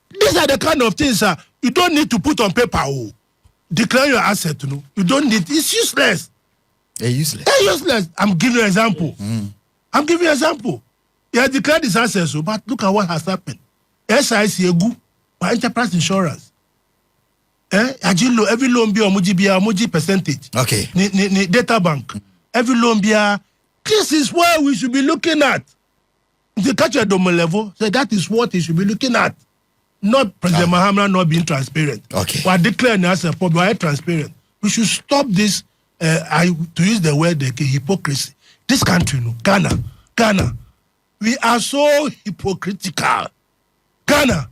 These are the kind of things you don't need to put on paper. Declare your asset. You don't need. It's useless. Useless. I'm giving you an example. I'm giving you an example. You have declared this asset, but look at what has happened. SIC by enterprise insurance. Every loan be a percentage. Okay. Data bank. Every loan be a. This is what we should be looking at. The catch at domain level, so that is what he should be looking at. Not President Mahama not being transparent. Okay. We are declaring as a public, we are transparent. We should stop this, to use the word, hypocrisy. This country, Ghana, we are so hypocritical. Ghana,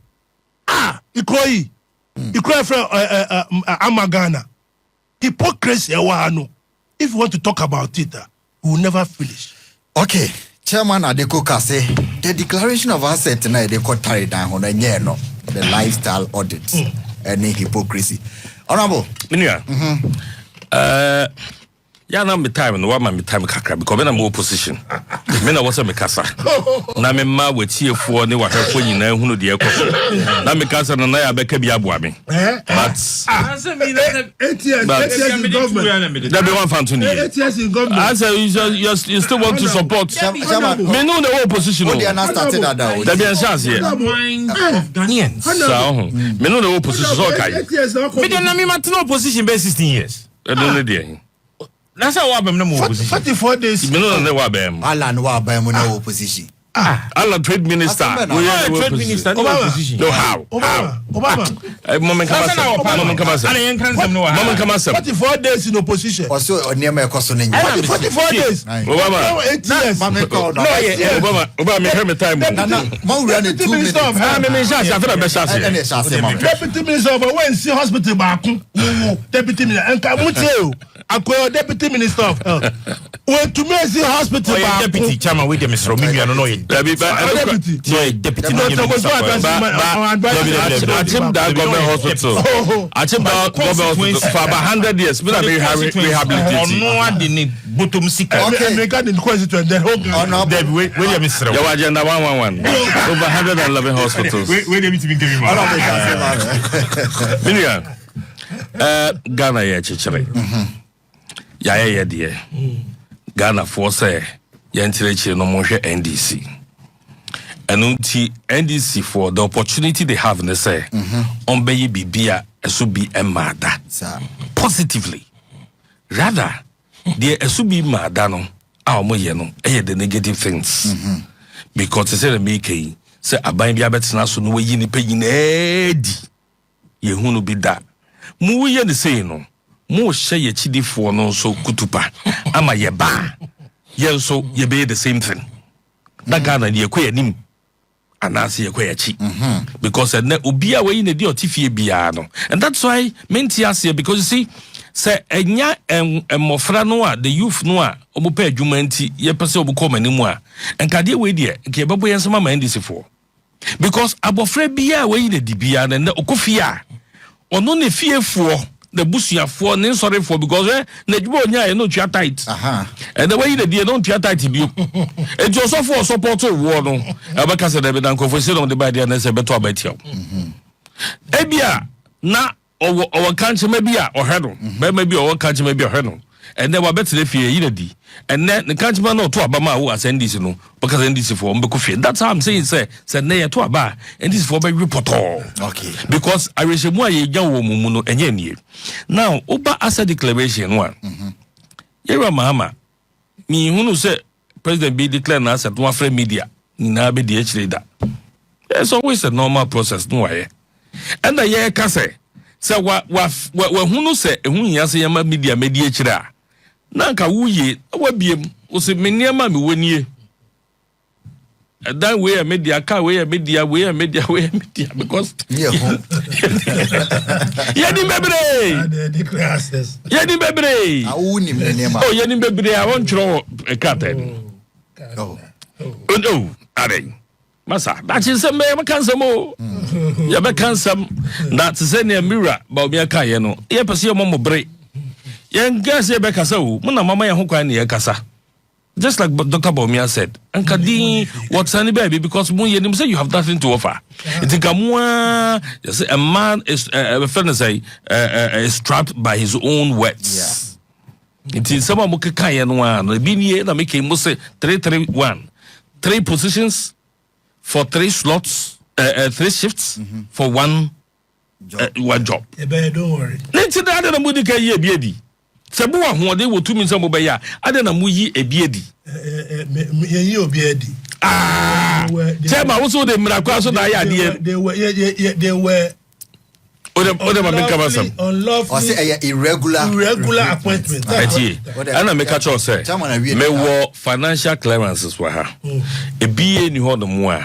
Ikoyi from Ghana. Hypocrisy, if you want to talk about it, we will never finish. Okay. Chairman Adeko Kase, the declaration of asset na they could carry down on the lifestyle audits and hypocrisy. Honorable. Yeah, now me time no one me time kakra because me na more position. Me na wasa me kasa. Na me ma wetie fo ne wahwefo nyina hunu de ekoso. Na me kasa na ya beka bi aboa me. But answer me that ATS in government. That be one fan to ATS in government. Answer you still want to support. Me no the whole position. They are not started that. That be a chance here. Ghanaians. So me no the whole position so kai. Me dey na me matino position be 16 years. I don't know there. That's how I'm no more position. 44 days. Me no know what am. Alan wa ba mu na opposition. Alan trade minister. We are trade minister no position. No how? Obama. Moment come on. 44 days in opposition. Also oniema ekoso ne 44 days. Obama. 8 years. Obama me hear me time. Nana, mo we run 2 minutes. Me chance I feel be chance. Deputy minister of when see hospital back. Deputy minister and Kamuteo. Deputy Minister of Health. When to me see hospital back. Deputy chairman with them Mr. Mimi no know. Deputy. Deputy. Achim that government hospital. Achim that government hospital for about 100 years. We have rehabilitated. No one didn't bottom sick. Okay. American in question then. William Mr. Your agenda 111. Over 111 hospitals. Where them to be giving Ghana ya chichere. Ya de. Ghana force yantirechire no monhwe NDC. Enunti NDC for the opportunity they have ne say on be bibia eso bi emada positively. Rather the eso bi mada no a omoye no the negative things. Because they say the make say aban bia betena so no we ni panyina edi. Ye hunu bi da. Mu ye ne say no. Mo hye ye chidifo no so kutupa. Ama ye ba. Ye so ye be the same thing. That Ghana ye kwe nim. Anasi ye kwe chi. Because na obi a we ne di otifie bia no. And that's why menti ase because you see say enya emofra no a the youth no a omopa adwuma nti ye pese obukọ manimu a enkade we de nke bebo ye nsema ma NDC for. Because abofra bia we ne di bia na okofia ono ne fiefo the busuafo ne sorry because na djubo onya ye no tua tight and the way the no tua tight bi e jo so for support wo no abaka se da be dan kofo se no de ba dia na se beto abatiaw ebia na owo kanche ma bia ohwe no ma bia owo kanche ma bia ohwe no and then wabetele fie yi na di and then the kanche ma no to abama wo as NDC no because NDC for mbeko fie. That's how I'm saying say na to aba NDC for be report all. Okay. Because I reshemu aye gya wo mumu no enye nie. Now oba asset declaration one. Yera Mahama mi hunu say president be declare na asset one free media na be the HD da. It's always a normal process no way. And the year ka say wa hunu say ehun ya say yama media HD na nka wuye wabiem o se meniama me wanie that way media ka way media because yeah ni bebre awuni meniama oh ya ni bebre I want to cut oh are masa bachi se me mekansam o ya bekansam na tse ne mirror Bawumia ka ye no ye pese ye mo bre ye ngase be kasa o mo na mama ye ho kwan ne ye kasa just like Dr. Bawumia said ankadi what's any baby because mo ye nim say you have nothing to offer it kamwa you say a man is is trapped by his own words it is some mo ka ye no an bi nie na make mo say 331 3 positions for 3 slots, 3 shifts for one job. Don't worry. Let's say that I'm going to ye biedi. Sabuwa who they will 2 minutes of Mobaya. I don't know ye a biedi. Chema also the Miracle they were unlawfully irregular appointment. And make a choice. Me wo financial clearances were her. A BA ni ho no more.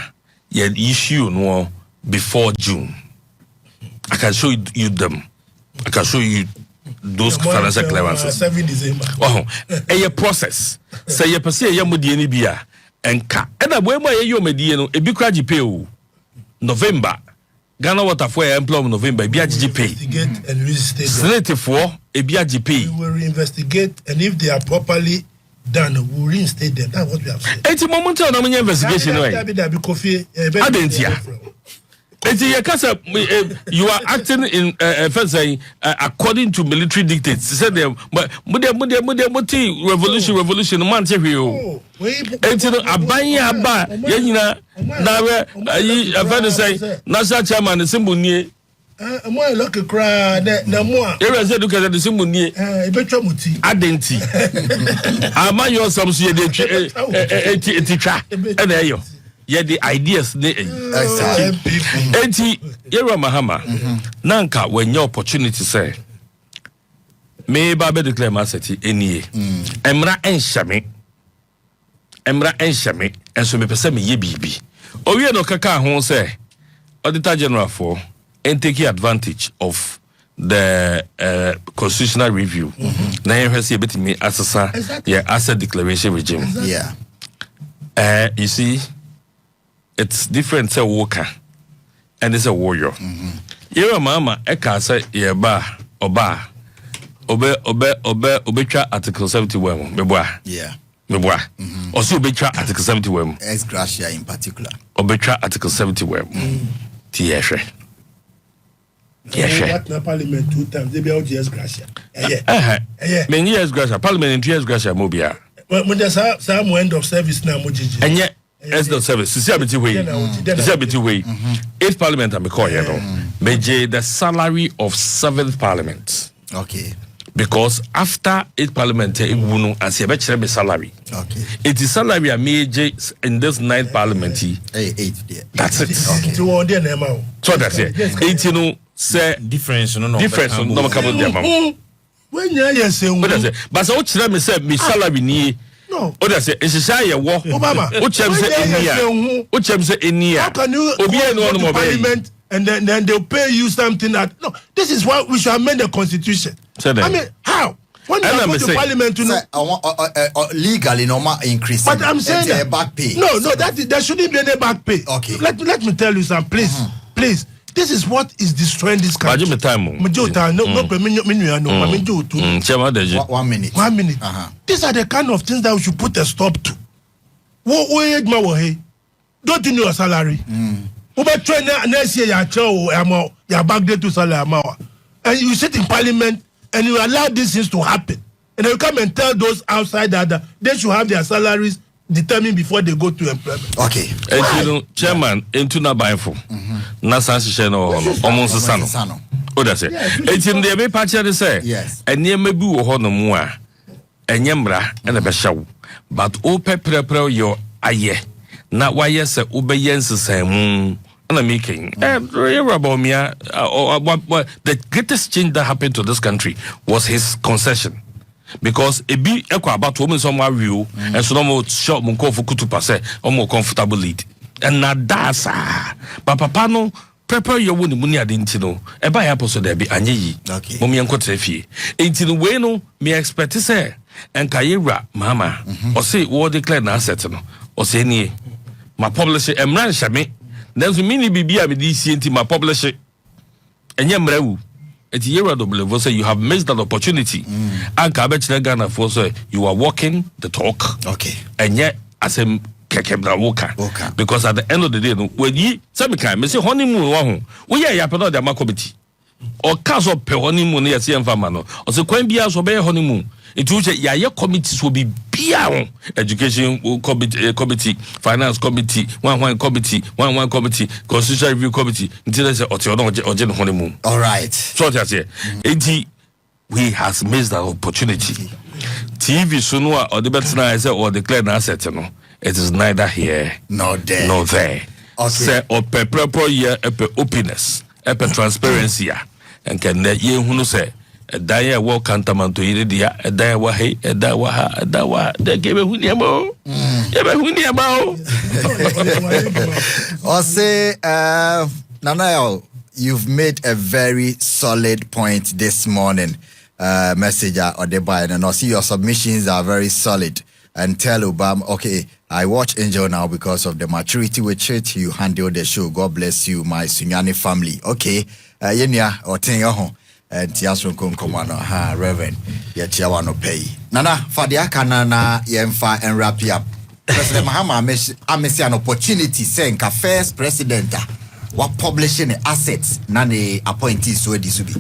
Ye issue no before June. I can show you them. I can show you those financial clearances. 7 December. Oh, a process. Say ye pese ye mudi ni bia enka. E na boy ye yo medie no e bi kwaji pay o. November. Ghana Water for employment November, BIG pay. Investigate and reinstate. Senate for a BIG pay. We will reinvestigate, and if they are properly done, we will reinstate them. That's what we have said. It's a momentary investigation, right? I didn't hear. You are acting in first say according to military dictates. Said them, but revolution man tell you. It's abaya aba yenina na we after say national chairman the symbol nie. Mo look cry na mo. You say look at the symbol nie. E betwa muti. Adenti. Ama yo some so dey etitwa. And ayo. Yeah, the ideas they Mahama Nanka when your opportunity say me babe declare my city any Emra and Shami and so me pese me ye bibi o we no kaka ho say Auditor General for and take advantage of the constitutional review na you see bit me asasa yeah asset declaration regime you see it's different say worker and it's a warrior. You mama eka say ye ba oba obetwa article 71 meboa. Yeah. Meboa. Also obetwa article 71. Ex gratia in particular. Obetwa article 71. Tieshe. What na parliament 2 times they be out ex gratia. Many years gratia parliament in 2 years gratia mobia. When there's some end of service now mojiji. And yet as the service, see a bit way. See a bit way. 8th Parliament, I'm calling you know. Meje the salary of 7th Parliament. Okay. Because after 8th Parliament, it will not see a salary. Okay. It is salary a major in this 9th Parliament. 8th. That's it. Okay. So that's it. 18 say difference no difference no come the amount. When you say but so what me say me salary ni. No. O da say insisa ye wo. Obama. O chem say enia. O chem say enia. How can you Obi enu go ono to mo parliament and then they'll pay you something that no. This is why we should amend the constitution. I mean, how? When you go to parliament to know legally normal increase. But I'm saying that back pay. No, there shouldn't be any back pay. Okay. Let me tell you something, please. Please. This is what is destroying this country. No, 1 minute. 1 minute. These are the kind of things that we should put a stop to. Don't you know your salary? Next year your back day to salary. And you sit in parliament and you allow these things to happen. And then you come and tell those outside that they should have their salaries determined before they go to employment. Okay. And you know, chairman, into na baifo. Na sansi sheno omonso sano. O da se. Enti ndi ebe pacha de say. Yes. Enye mebi wo ho no mu a. Enye mra ena be hyawo. But o peprepre yo aye. Na waye se obeye nsesam. Na making. Bawumia, the greatest change that happened to this country was his concession. Because a be about women somewhere real and so no shop munko for kutupa say or more comfortable lead. And na that's but papa no prepare your money money didn't know. E buy apple so there be anyi. Okay. Mommy unko trefi. Ain't way no me expect to say and Kayira mama or say what declare na asset no or say ni ma publish emran shame nanso mini bibia me di CNT ma publish enye mrawu eti yera double say you have missed that opportunity anka be kire Ghana for say you are walking the talk okay enye asem kekebra woka because at the end of the day no when yi say me kan me say honeymoon wo ho wo ye ya pedo de ma committee or cause of honeymoon na yesi emfama no o say kwan bia so be honeymoon it will say ya committees will be bia education committee finance committee one committee constitutional review committee until say o no honeymoon. All right, so just say we has missed that opportunity. TV sunwa or the better na say or declare na asset no it is neither here nor there. Okay. Say or per year openness transparency and can ye hunu say a dia walk cantamanto iridia a dia wa hey a dawa they gave a huniamo or say Nanael, you've made a very solid point this morning, messenger or the buyer, and I see your submissions are very solid. And tell Obama, okay, I watch Angel now because of the maturity with which you handle the show. God bless you, my Sunyani family. Okay, yenya otenyo and Tiasro Kunkomano, ha, Reverend, Yetiawano pay. Nana, Fadiaka Nana, Yemfa, and wrap you up. President Mahama, I miss an opportunity saying, first president, what publishing assets, none appointees, so this will be.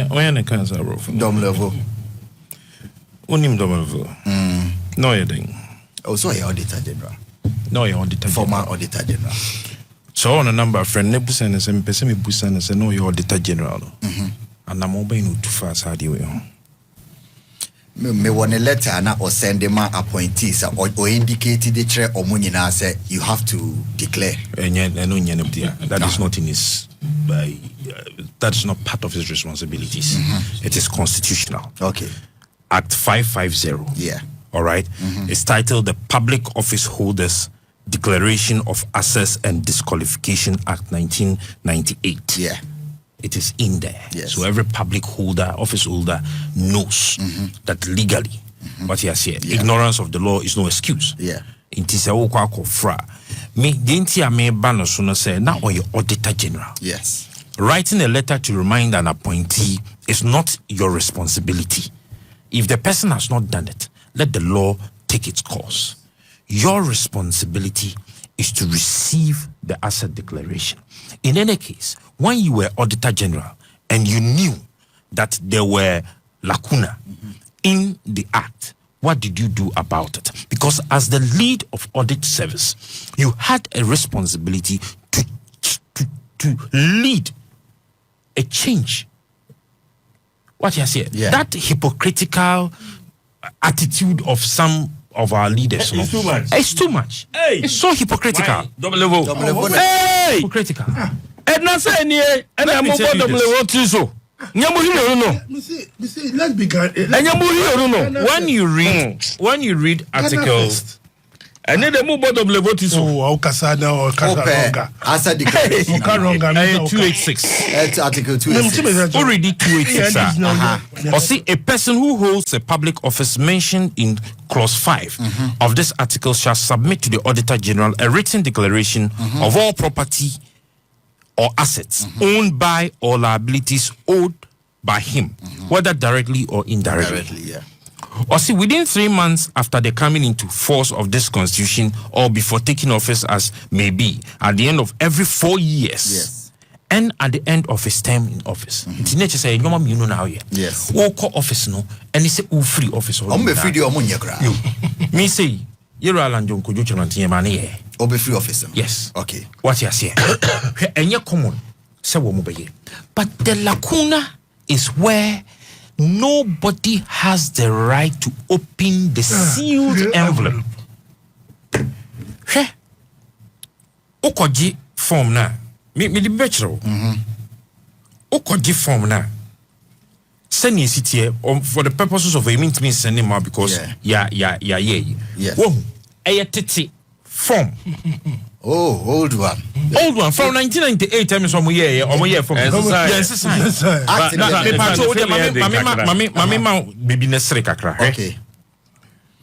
When it comes out of Dom level. Unim Domovo. No, you didn't. Also, your auditor general. No, your auditor former auditor general. So, on a number of friends, Nebusan and Pesemi Busan and no, your auditor general. And I'm mobile too fast. How do you me want a letter and or send them appointees or indicate the chair or munina say you have to declare. That is not in his. That is not part of his responsibilities. It is constitutional. Okay. Act 550. Yeah. All right. It's titled the Public Office Holders Declaration of Access and Disqualification Act 1998. Yeah. It is in there. Yes. So every public holder, office holder knows that legally what he has here. Yeah. Ignorance of the law is no excuse. Yeah. It is a fra. Me didn't me ban say now or your auditor general. Yes. Writing a letter to remind an appointee is not your responsibility. If the person has not done it, let the law take its course. Your responsibility is to receive the asset declaration. In any case, when you were Auditor General and you knew that there were lacuna in the act, what did you do about it? Because as the lead of audit service, you had a responsibility to lead a change. What you say? Yeah. That hypocritical attitude of some of our leaders. It's too much. It's too much. Hey. It's so hypocritical. Double level. Hey. Hypocritical. And say any and I'm double level too so. Let's begin. When you read articles. And then the move double level too so. Oh, Kasada or Kasada. As a declaration. 286. Article 286. Already 286. Or see, a person who holds a public office mentioned in clause 5 of this article shall submit to the Auditor General a written declaration of all property or assets owned by or liabilities owed by him, whether directly or indirectly. Yeah. Or see, within 3 months after the coming into force of this constitution or before taking office as may be, at the end of every 4 years, yes, and at the end of his term in office. It's nature say, you know now here. Yes. Who call office no, and it's a free office. I'm free the omunyakra. Me say, you're a land jonko jochmanti money. Obe free office. Yes. Okay. What you say? And you're common. Say but the lacuna is where nobody has the right to open the sealed envelope. Hey, Okoji form na. Me the bachelor. Okoji form na. Send you sit here for the purposes of a mean to me send him out because yeah. Yes. Whoa, a form. Oh, old one. Old one from 1998. Time is from year from. Yes, Mami baby necessary kakra. Okay.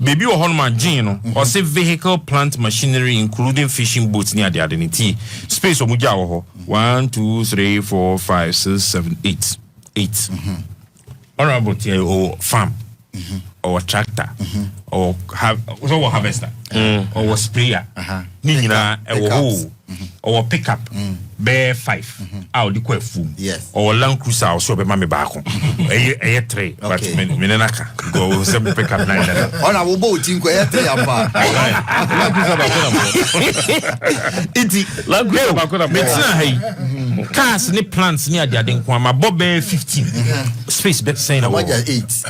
baby or Honman Gino, or say vehicle, plant, machinery, including fishing boats near the identity. Space of Mujaho 1, 2, 3, 4, 5, 6, 7, 8. 8. Honorable or farm. Or tractor, or harvester, or sprayer, Nina, or pickup, bear 5, out the quafu, yes, or Land Cruiser, or so be mammy back on a tray, but Minanaka go some pickup 9. On our boat, in cars, ni plants near the Adinquama, Bob 15, space bet saying about 8.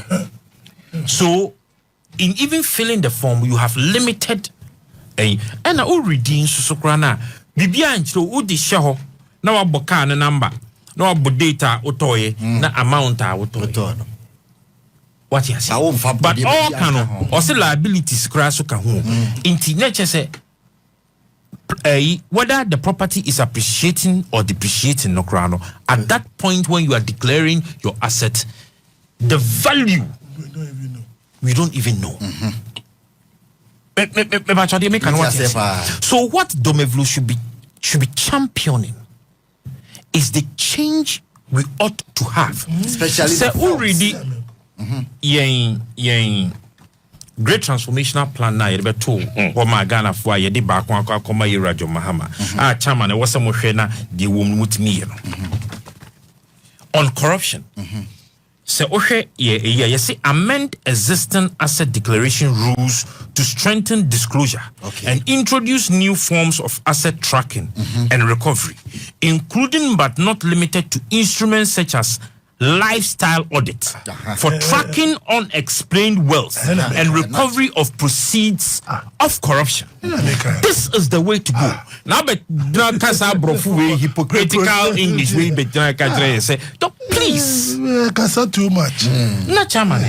So, in even filling the form, you have limited and I will redeem Susokrana. Bibian to Udi Shaho, now a bocan number, no about data otoye, na amount otoye. What you say? But all canon or say liabilities crasuka home. Inti nature say whether the property is appreciating or depreciating no crano. At that point when you are declaring your asset, the value we don't even know. So what Domevlu should be championing is the change we ought to have. Especially already great transformational plan na yebe to o ma Ghana fo aye de ba kwa akoma yerajo Mahama chairman e wose mo hwe na de wom mutimi ye no on corruption. So, say amend existing asset declaration rules to strengthen disclosure and introduce new forms of asset tracking and recovery, including but not limited to instruments such as lifestyle audit for tracking unexplained wealth and recovery of proceeds of corruption. This is the way to go. Now, but hypocritical English way, but say, please, too much. Not chairman,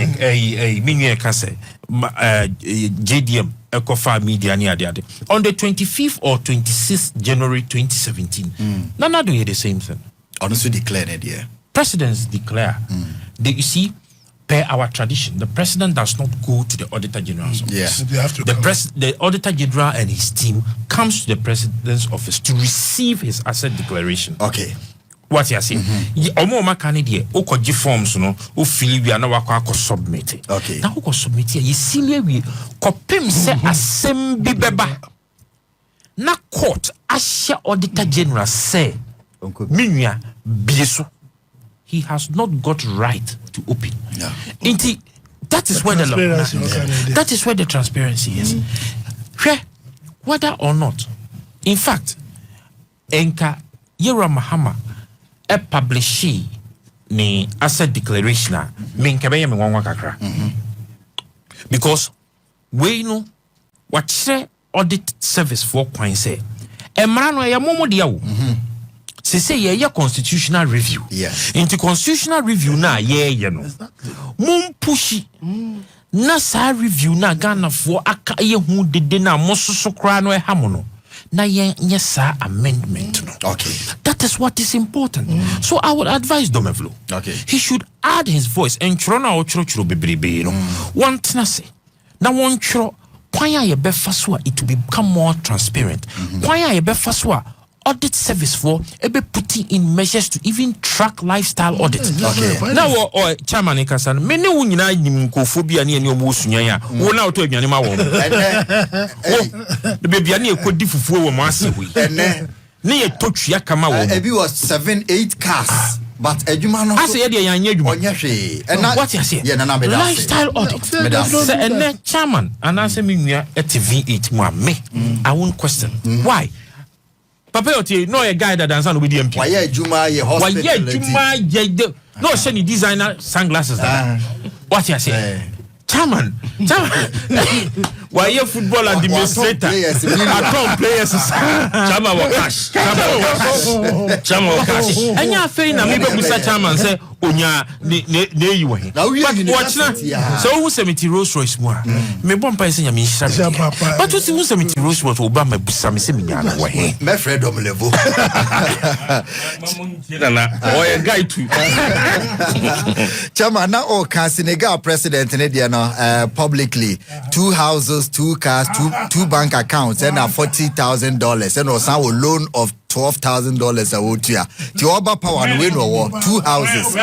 JDM, Ecofa Media, on the 25th or 26th January 2017. Nana do the same thing. Honestly, declared it, yeah. Presidents declare. You see, per our tradition, the president does not go to the Auditor General's office. Yeah. They have to the Auditor General and his team comes to the President's office to receive his asset declaration. Okay. What you saying? Omo makani die okoji forms no o fili wi na wakọ submit. Okay. Na wako submit ye silia wi kopem se asem bi beba. Na court asha Auditor General say minua bieso. He has not got right to open. Yeah. That is where that is where the transparency is. Whether or not, in fact, Enka Yera Mahama publish ni asset declaration menkebe me wanwa kakra. Because we know what say audit service for kwan say emra no ya momo dia wo. Say ye constitutional review. Yes. Into constitutional review na ye no. Mum pushi. Na sa review na Ghana for aka ye hu dede na mososo kra no e ha mo no. Na ye sa amendment no. Okay. That is what is important. So I would advise Domevlo. Okay. He should add his voice and chro na o chro bebrebe no. Want na say. Na won chro kwan ye be fa so it will become more transparent. Kwan ye be fa so audit service for ebe putting in measures to even track lifestyle audit. Okay. Now chairman Ikasan many wunyina nim nkofobia ne ani omo sunyan a wo na oto aduane ma wo. The baby ani ekodi fufuo wo mo ase hui. Ne ye totwia kama wo. Ebi was 7-8 cars. But adwuma no ase ye de yan adwuma. Onye hwe. And what you say? Yeah, na me lifestyle audit. Say ene chairman anase me nua TV8 mo me. I won't question. Why? Papa Oti, no a guy that dance on with the MP. Why ye juma ye hospital? Why ye juma ye no shiny designer sunglasses. What you say? Chairman. Why you football administrator? Atom players. Chama wa cash. Chama wa cash. Anya fair na maybe Musa Chairman say onya ne you he. But watch na. So who semiti Rolls Royce mo? Me bon pa say nya me hira. But who semiti Rolls Royce Obama busa me say me nya na wa he. Me freedom level. Na o guy too. Chama na o kan Senegal president ne dia no publicly 2 houses, 2 cars, 2 bank accounts and $40,000 and also a loan of $12,000 a wotia. The Oba power and win 2 houses.